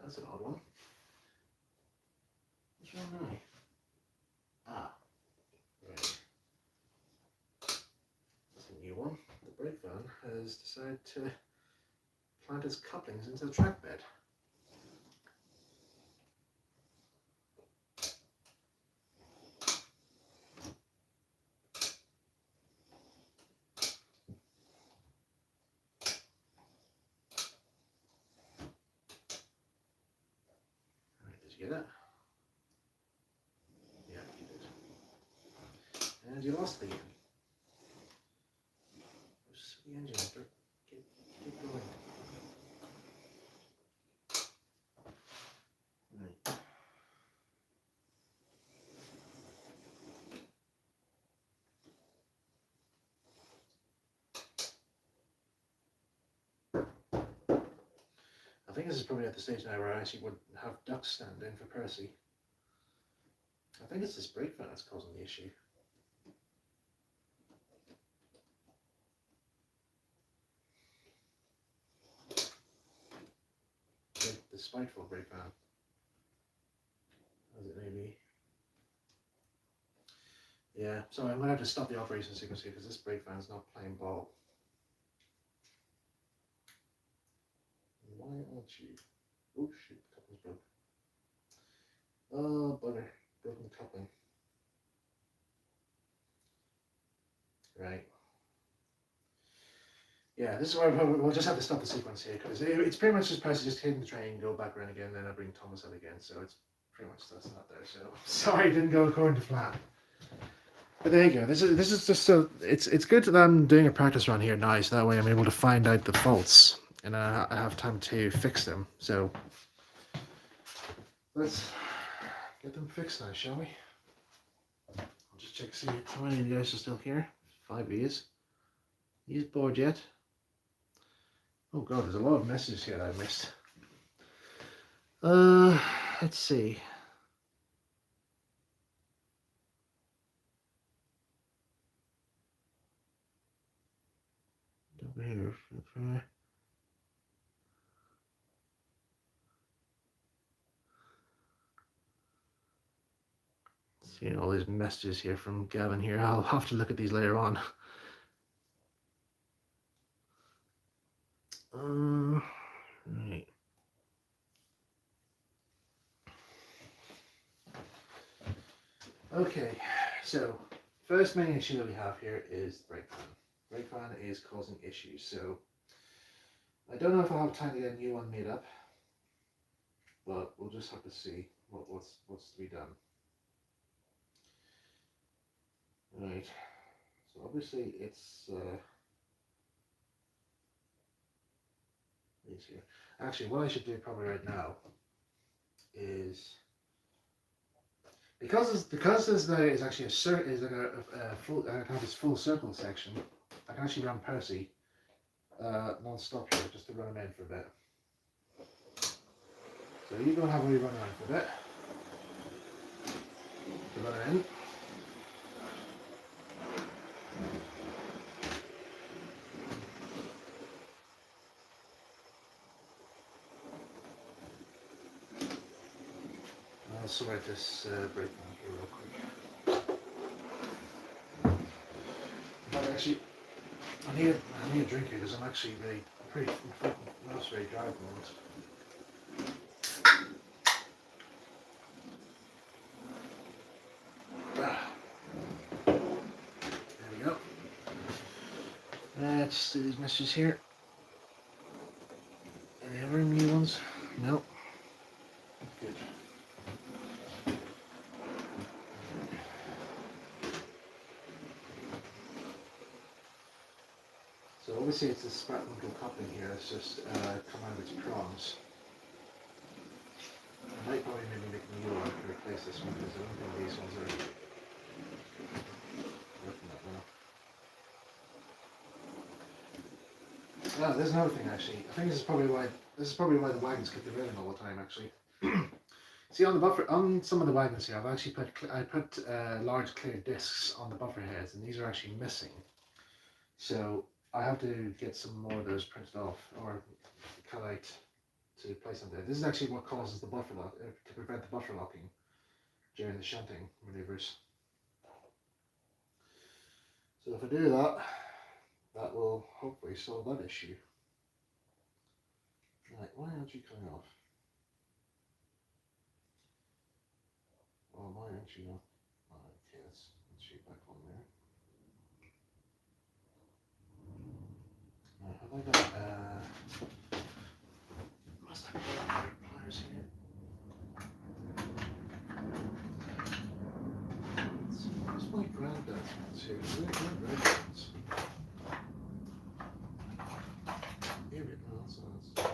That's an odd one. What's wrong now? Ah, right. That's a new one. The brake van has decided to plant its couplings into the track bed. you get it? Yeah, you did. And you lost the engine. The engine, keep going. Right. I think this is probably at the stage now where I actually would have ducks stand in for Percy. I think it's this brake fan that's causing the issue. The spiteful brake fan. As it may be. Yeah, so I'm going to have to stop the operation sequence here because this brake fan is not playing ball. Why aren't you? Oh shit, the coupling's broke. Oh, bugger. Broken the coupling. Right. Yeah, this is where we'll just have to stop the sequence here because it's pretty much just Percy just hitting the train, go back around again, and then I bring Thomas out again. So it's pretty much that's not there. So sorry, it didn't go according to plan. But there you go. This is just so it's good that I'm doing a practice run here now, so that way I'm able to find out the faults and I have time to fix them. So let's get them fixed now, shall we? I'll just check to see how many of you guys are still here. 5 years. He's bored yet? Oh god, there's a lot of messages here that I missed. Let's see. Over here. Seeing all these messages here from Gavin here. I'll have to look at these later on. Right. Okay, so first main issue that we have here is the brake fan. Brake fan is causing issues, so I don't know if I'll have time to get a new one made up, but we'll just have to see what's to be done. Right, so obviously it's these here. Actually, what I should do probably right now is because there is actually is like a full I have this full circle section. I can actually run Percy non-stop here just to run him in for a bit. So you go and have a wee run around for a bit. To run him in. I'll sort this brake fan here real quick. But actually, I need a drink here because I'm actually pretty not very dry at the moment. There we go. Let's see these messages here. Any other new ones? No. Good. So obviously it's the Sparkle coupling here that's just come out of its prongs. I might probably maybe make a new one to replace this one because I don't think these ones are working that well. Ah, there's another thing actually. I think this is probably why the wagons keep derailling all the time actually. See on the buffer on some of the wagons here, I've actually put large clear discs on the buffer heads, and these are actually missing. So I have to get some more of those printed off or cut out to place them there. This is actually what causes the buffer lock to prevent the buffer locking during the shunting maneuvers. So if I do that, that will hopefully solve that issue. Right, why aren't you coming off? Oh, why aren't you not? Okay, let's shoot back on there. Now, have I got must have got pliers here. Where's my granddad's ones here? Where are red ones? Here we go.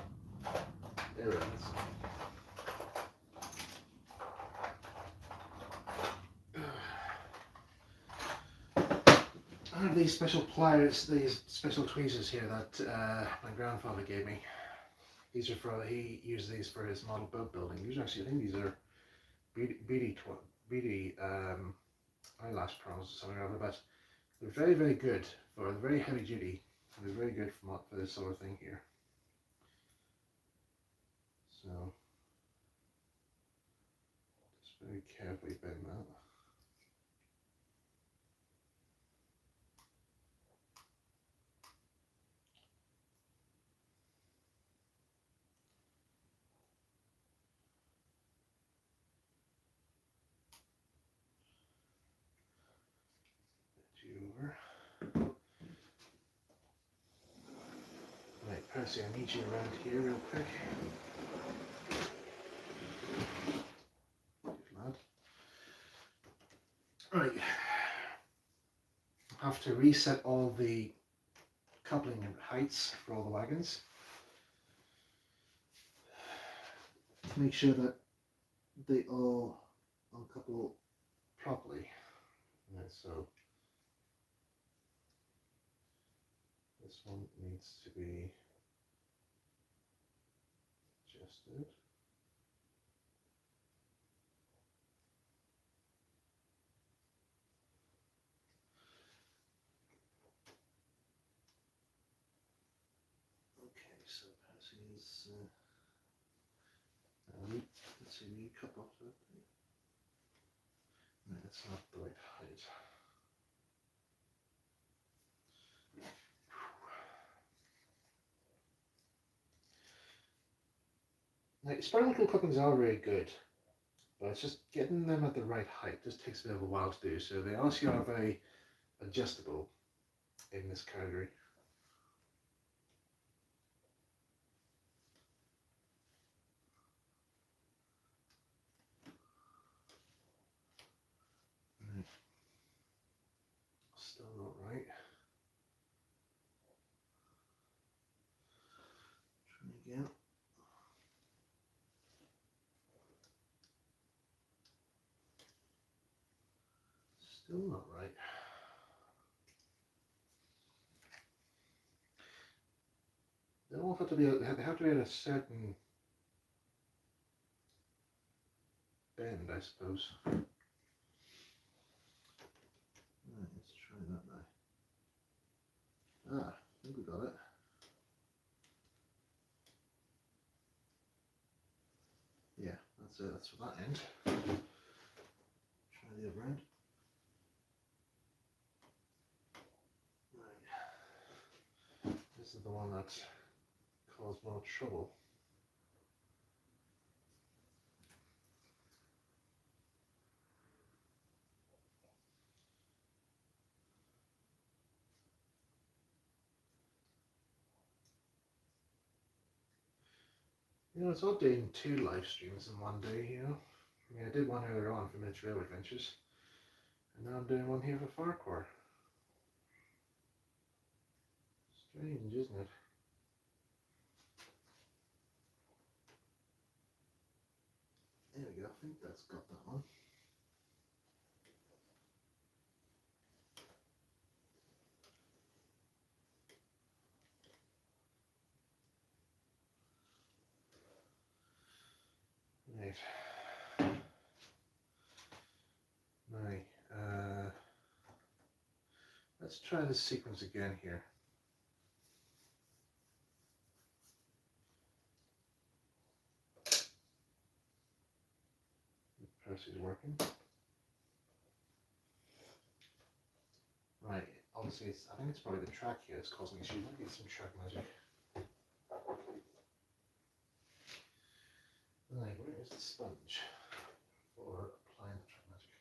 There it is. I have these special pliers, these special tweezers here that my grandfather gave me. These are for, he used these for his model boat building. These are actually, I think these are beady eyelash pearls or something or other, but they're very, very good. For very heavy duty. They're very good for this sort of thing here. So, just very carefully bend that. Over. Right, Percy, I need you around here real quick. Good lad. Right. I have to reset all the coupling heights for all the wagons. Make sure that they all uncouple properly. And so this one needs to be adjusted. Okay, so Percy's let's see, we cut off that thing. No, that's not the right height. Like, sparkle couplings are very good, but it's just getting them at the right height just takes a bit of a while to do. So they also are very adjustable in this category. Right. Still not right. Try again. Still not right. They all have to be. They have to be at a certain bend, I suppose. Right, let's try that now. Ah, I think we got it. Yeah, that's it. That's for that end. Try the other end. Right. This is the one that caused more trouble. You know, it's odd doing 2 live streams in one day, you know. I mean, I did one earlier on for Miniature Rail Adventures, and now I'm doing one here for Ffarquhar. Strange, isn't it? There we go, I think that's got that one. Right. Right. Let's try this sequence again here. Percy's working. Right. Obviously, I think it's probably the track here that's causing issues. Let me get some track magic. Right, where is the sponge for applying the track magic?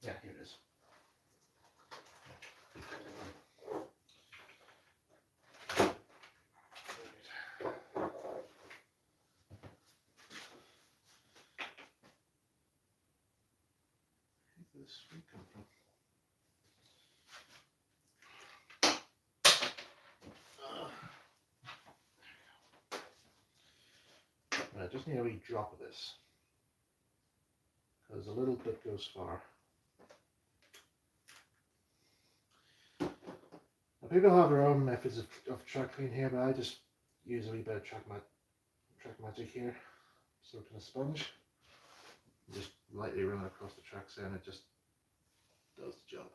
Yeah, here it is. Where did this sweet come from? Right, just need a wee drop of this, because a little bit goes far. Now, people have their own methods of track clean here, but I just use a wee bit of track magic here, soaked in a sponge. Just lightly run it across the tracks and it just does the job.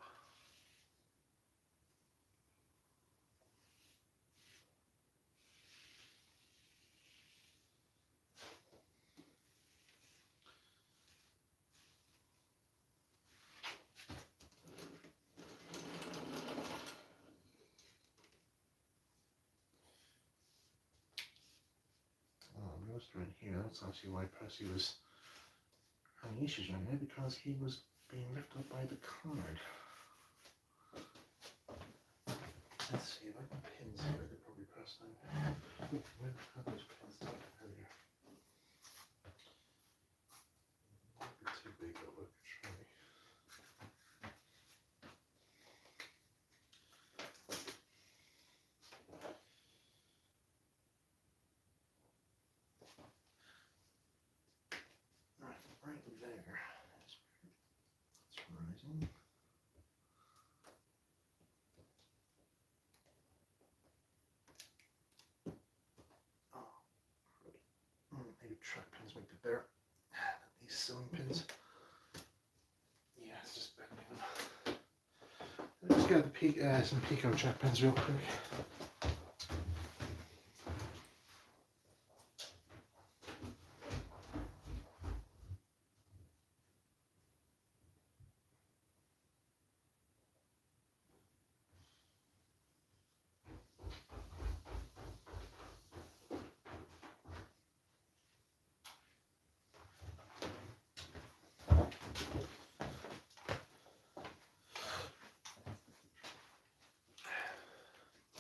Roaster in here, that's actually why Percy was having issues right now, because he was being lifted up by the card. Let's see if I can pins here, I could probably press them. Where have those pins taken earlier? Might be too big, but we'll try. Right there. That's rising. Oh, maybe track pins might be better. These sewing pins. Yeah, it's just bending them. Let's get some Pico track pins real quick.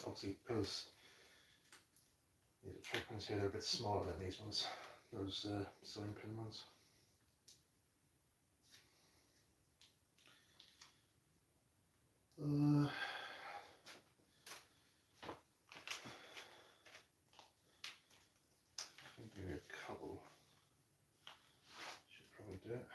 Obviously, because the track pins here, they're a bit smaller than these ones, those sewing pin ones. I think maybe a couple should probably do it.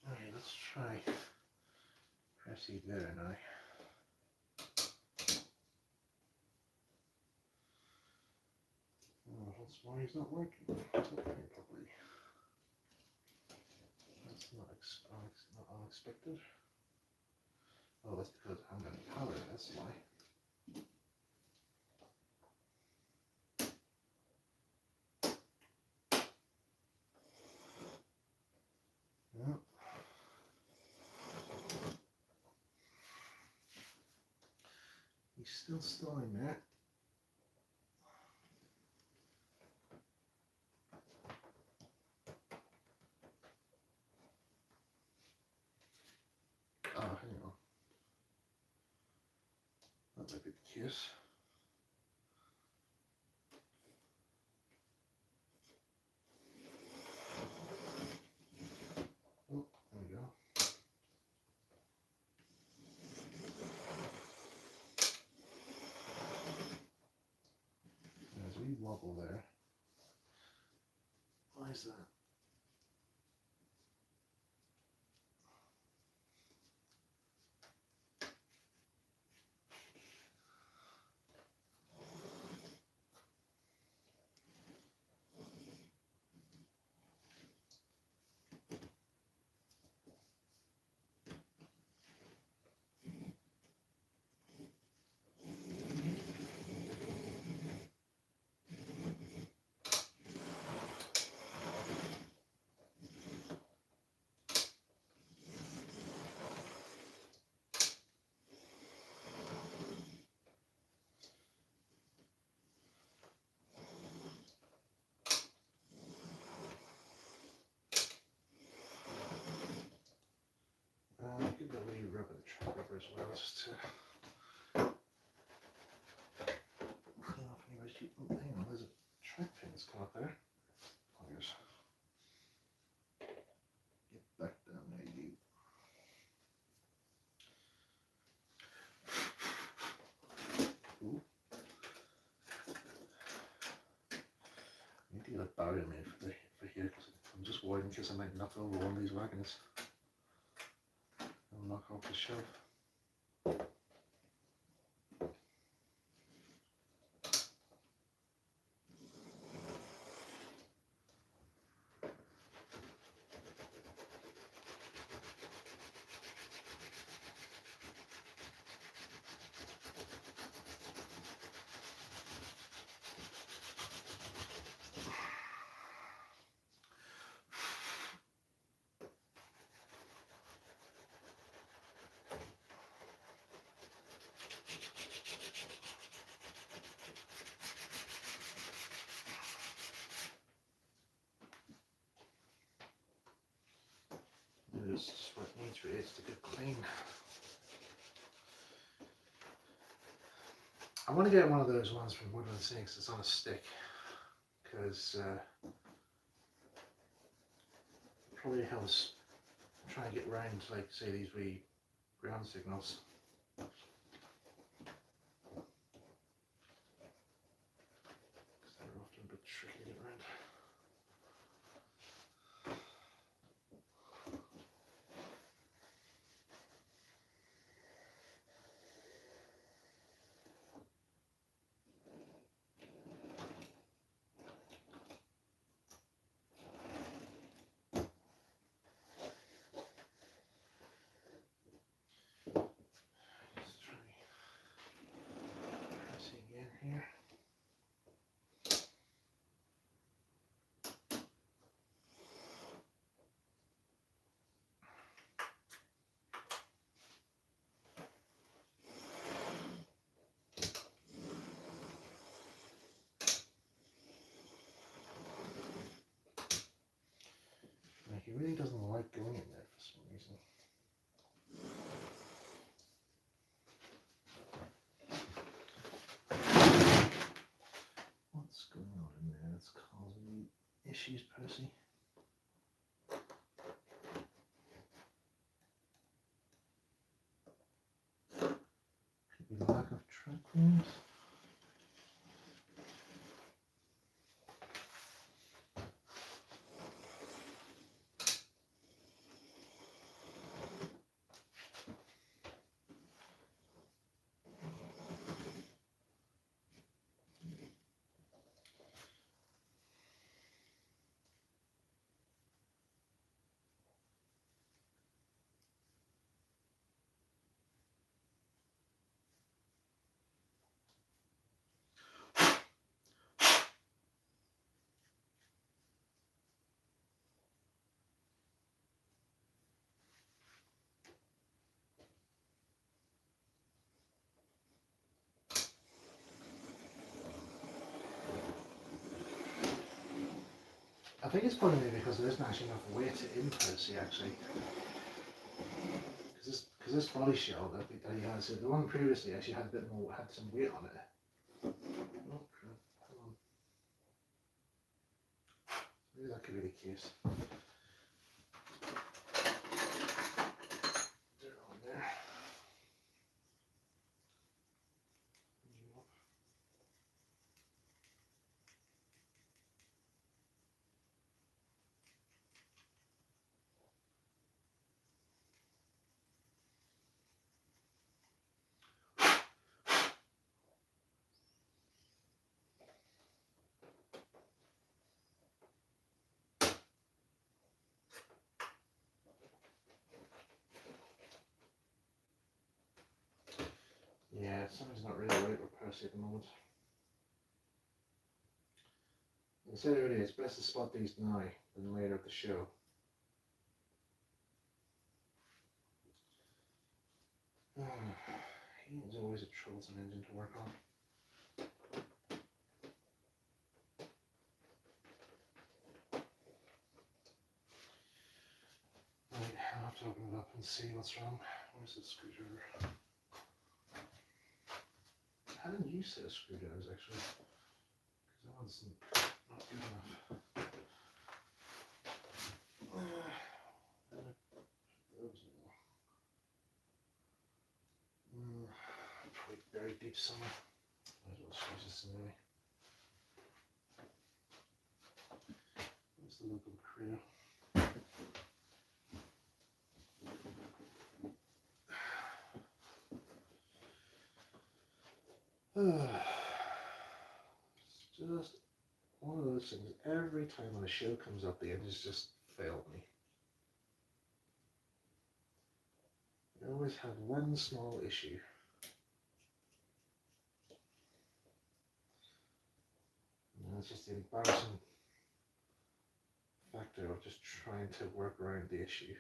Alright, let's try Percy there now. Oh, once more he's not working. Probably. That's not unexpected. Oh, that's because I'm going to color, that's why. still stalling there. Oh, hang on. That might be the case. Oh, there we go. There's a wee wobble there. Why is that? Give it a wee rub of the track rubber as well, just to clean off any residue. Oh, hang on, there's a track pin that's come up there. Oh, yes. Get back down there, you. Ooh. I need to get a barrier made for here, because I'm just worried in case I might knock over one of these wagons. I'll knock off the shelf. This is what it needs really, is to get clean. I want to get one of those ones from Woodland Sinks that's on a stick, because it probably helps try and get round, like, say, these wee ground signals. Because they're often a bit tricky to get round. Here. Like, he really doesn't like going in there for some reason. What's going on in there that's causing you issues, Percy? Could be lack of track rooms. think it's probably because there isn't actually enough weight in Percy actually. Because this body shell that he has, so the one previously actually had a bit more, had some weight on it. Oh crap! Hold on. Maybe that could be the case. They're on there. Yeah, something's not really right with Percy at the moment. I said earlier, it's best to spot these now than later at the show. He is always a troublesome engine to work on. Right, I'll have to open it up and see what's wrong. Where's the screwdriver? I had a new set of screwdrivers actually, because that one's not good enough. Probably buried deep somewhere. Might as well change this anyway. Where's the local crew? It's just one of those things. Every time when a show comes up, the engines just failed me. I always have one small issue. And that's just the embarrassing factor of just trying to work around the issue.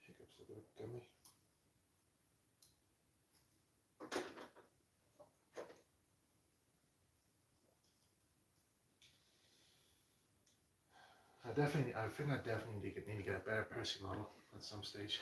Hiccups a bit gummy. I think I definitely need to get a better Percy model at some stage.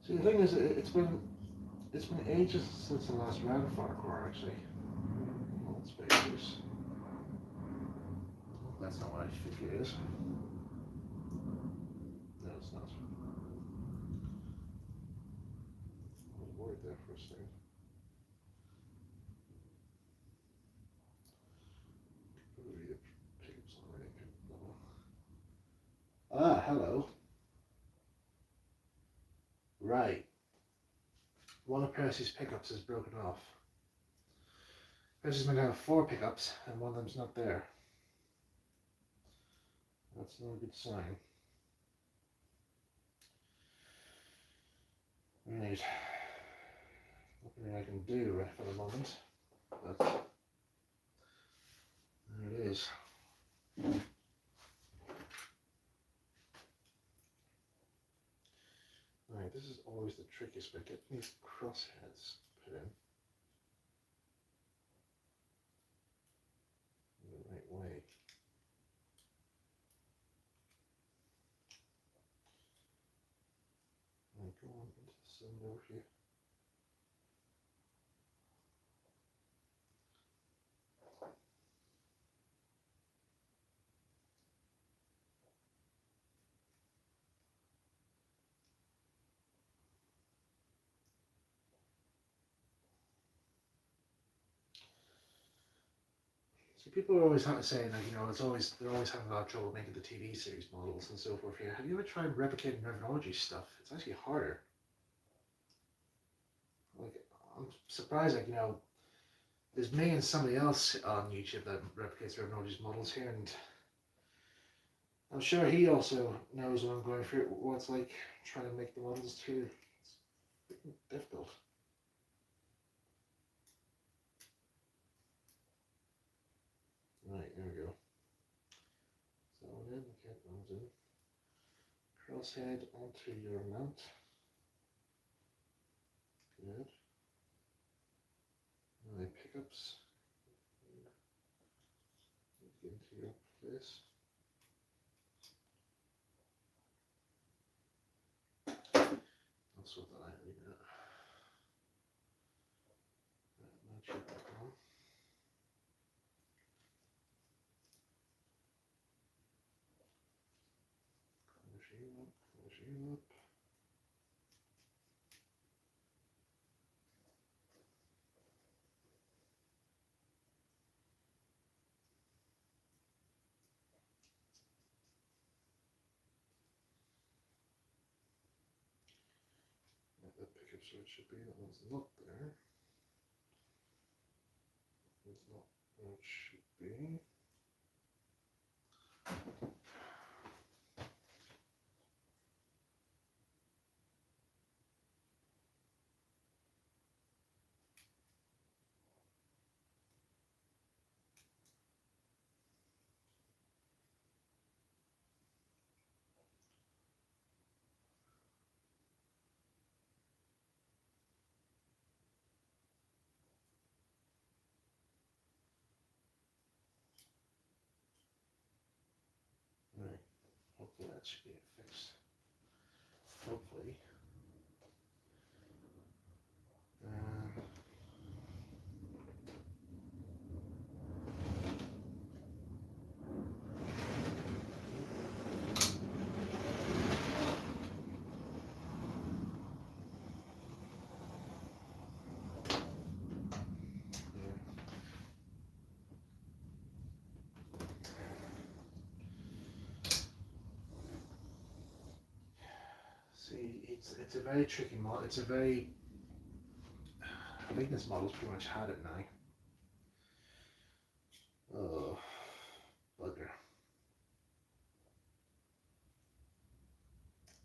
See, the thing is, it's been ages since the last round of Ffarquhar actually. Old spacers. That's not what I think it is. No, it's not. I was worried there for a second. Probably the pickups already level. Ah, hello. Right. One of Percy's pickups is broken off. Percy's meant to have 4 pickups, and one of them's not there. That's not a good sign. Right. Nothing I can do right for the moment, but there it is. Right, this is always the trickiest bit, getting these crossheads put in the right way. Right, go on into the cylinder. So people are always saying, like, they're always having a lot of trouble making the TV series models and so forth here. Have you ever tried replicating Revnology stuff? It's actually harder. Like, I'm surprised, like, there's me and somebody else on YouTube that replicates Revnology's models here, and I'm sure he also knows what I'm going through, what it's like trying to make the models too. It's freaking difficult. Right, there we go. So then, get those in. Crosshead onto your mount. Good. And the pickups. Get into your place. I'll sort that out in a minute. Now check that on. Close you up, close you up. The pickup so it should be, that one's not there. It's not where it should be. Right, hopefully that should be fixed. Hopefully. See, it's a very tricky model. It's a very, I think this model's pretty much had it now. Oh, bugger.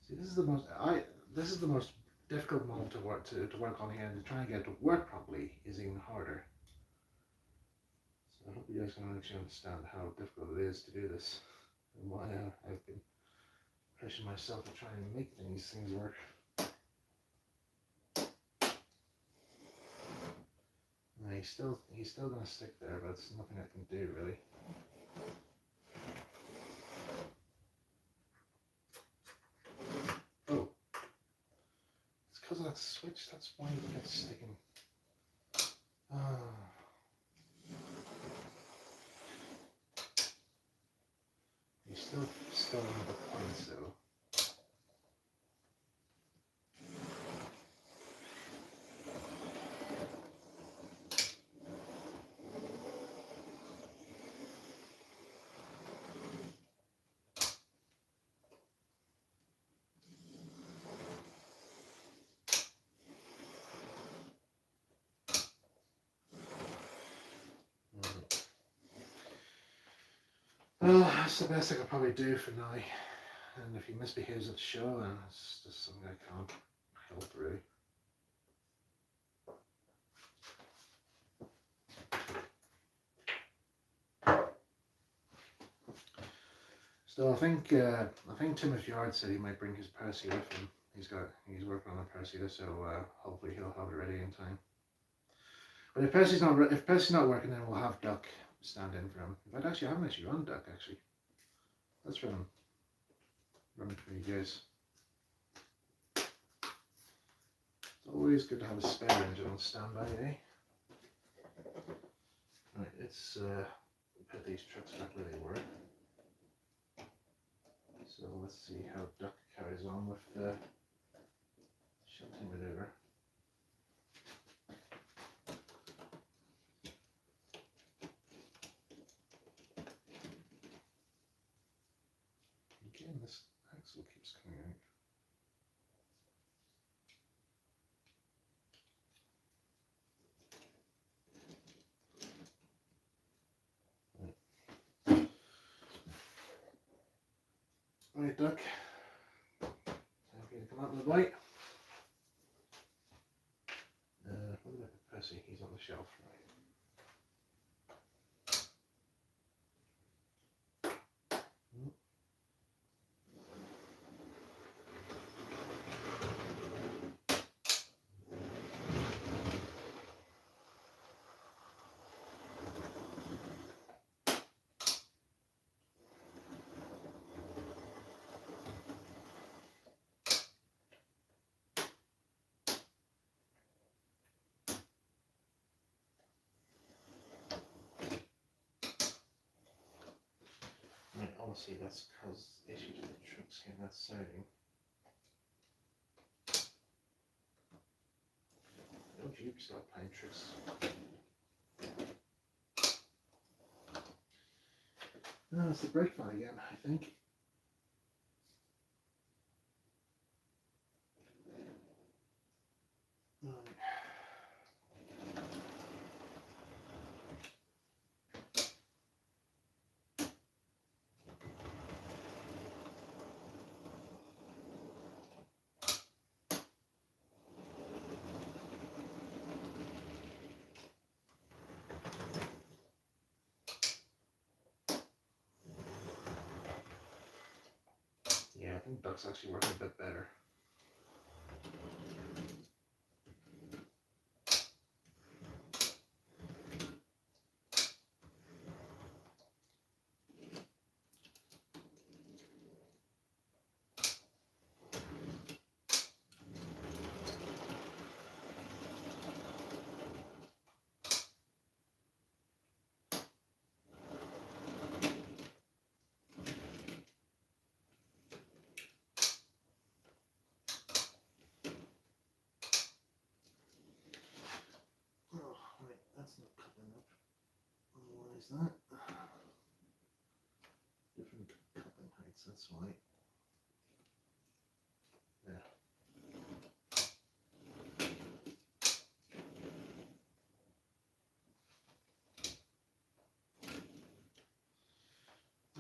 See, this is the most difficult model to work on here, and to try and get it to work properly is even harder. So I hope you guys can actually understand how difficult it is to do this, and why I've been pushing myself to try and make these things work. And he's still gonna stick there, but there's nothing I can do really. Oh, it's because of that switch. That's why it gets sticking. He's still on the points though. Well, that's the best I could probably do for now. And if he misbehaves at the show, then it's just something I can't help really. So I think Timothy Yard said he might bring his Percy with him. He's working on a Percy, so hopefully he'll have it ready in time. But if Percy's not working, then we'll have Duck stand in for him. In fact, actually, I haven't actually run Duck actually. Let's run it for you guys. It's always good to have a spare engine on standby, eh? Right, let's put these trucks back where they were. So let's see how Duck carries on with the shunting maneuver. still keeps coming out. Right, Duck. Time for you to come out of the bite. What about Percy? He's on the shelf, right? Right, obviously that's because issues with the truck skin that's siding. Don't you start playing tricks? No, it's the brake fan again, I think. Yeah, I think Duck's actually working a bit better. Oh, right, that's not coming up. Why is that? Different cupping heights, that's why. Yeah.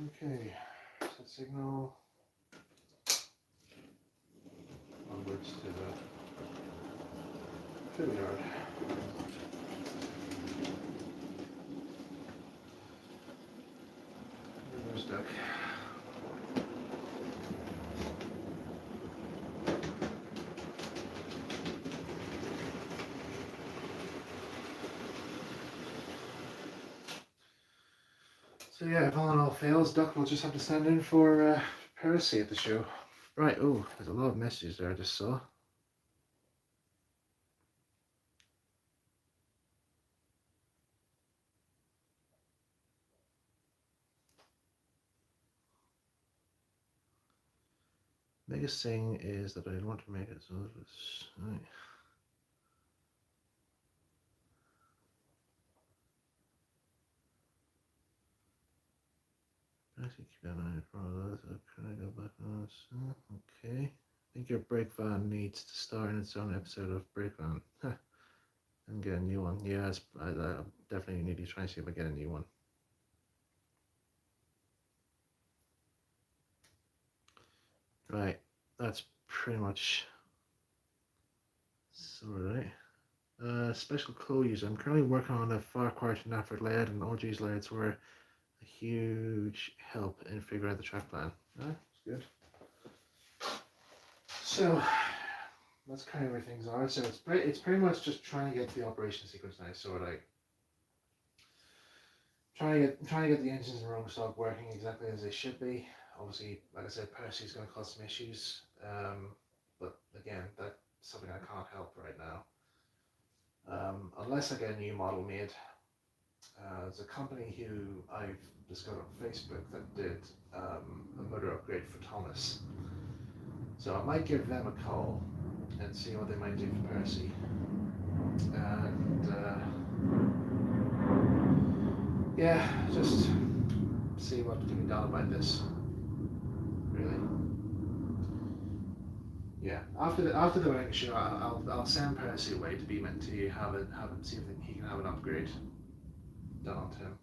Okay, set signal onwards to the fill yard. There's Duck. So yeah, if all in all fails, Duck will just have to stand in for Percy at the show. Right, oh, there's a lot of messages there I just saw. Biggest thing is that I didn't want to make it so it's right. Actually, keep that on it for all those. Can I go back on this? Okay. I think your brake van needs to star in its own episode of Brake Van. And get a new one. Yeah, I definitely need to try and see if I get a new one. Right, that's pretty much sorted. Special clues. I'm currently working on a Ffarquhar to Nafford layout, and RG's layouts were a huge help in figuring out the track plan. That's good. So that's kind of where things are. So it's pretty much just trying to get the operation sequence nice. So like trying to get the engines and rolling stock working exactly as they should be. Obviously, like I said, Percy's going to cause some issues. But again, that's something I can't help right now. Unless I get a new model made. There's a company who I've discovered on Facebook that did a motor upgrade for Thomas. So I might give them a call and see what they might do for Percy. And yeah, just see what can be done about this, really. yeah, after the bank show, I'll send Percy away to Beeman to have him see if he can have an upgrade done onto him,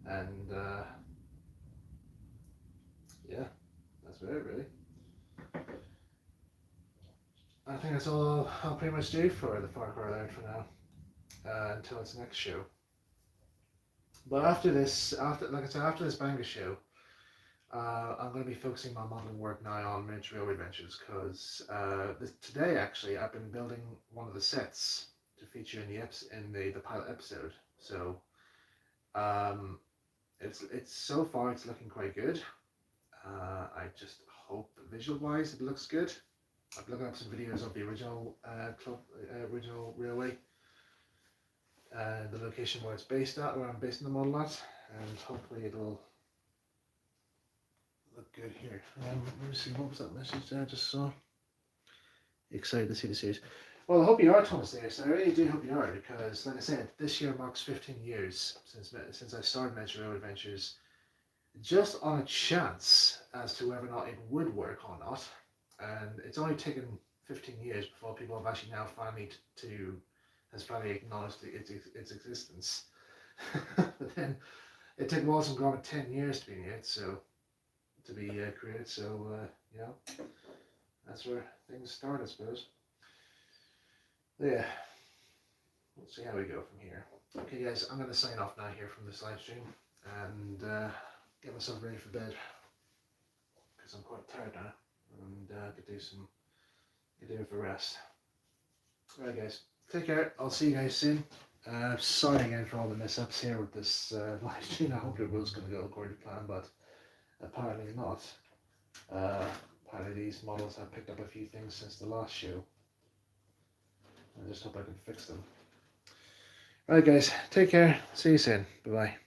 and yeah, that's about it really. I think that's all I'll pretty much do for the Ffarquhar Alert for now, until its next show. But after this, like I said, after this banger show, I'm going to be focusing my modeling work now on miniature railway adventures because today actually I've been building one of the sets to feature in the pilot episode. So it's so far it's looking quite good. I just hope visual wise it looks good. I've looked up some videos of the original original railway and the location where it's based at, where I'm basing the model at, and hopefully it'll look good here. Let me see, what was that message there I just saw? Excited to see the series. Well, I hope you are, Thomas. There, so I really do hope you are, because, like I said, this year marks 15 years since I started Miniature Railway Adventures. Just on a chance as to whether or not it would work or not, and it's only taken 15 years before people have actually now finally acknowledged its existence. But then it took Wallace and Gromit 10 years to be created, so you know, that's where things start, I suppose. Yeah, we'll see how we go from here. Okay guys, I'm going to sign off now here from this live stream and get myself ready for bed because I'm quite tired now, and could do it for rest. Alright guys, take care, I'll see you guys soon. Sorry again for all the mess-ups here with this live stream. I hope it was going to go according to plan, but apparently not. Apparently these models have picked up a few things since the last show. I just hope I can fix them. Alright guys, take care, see you soon, bye bye.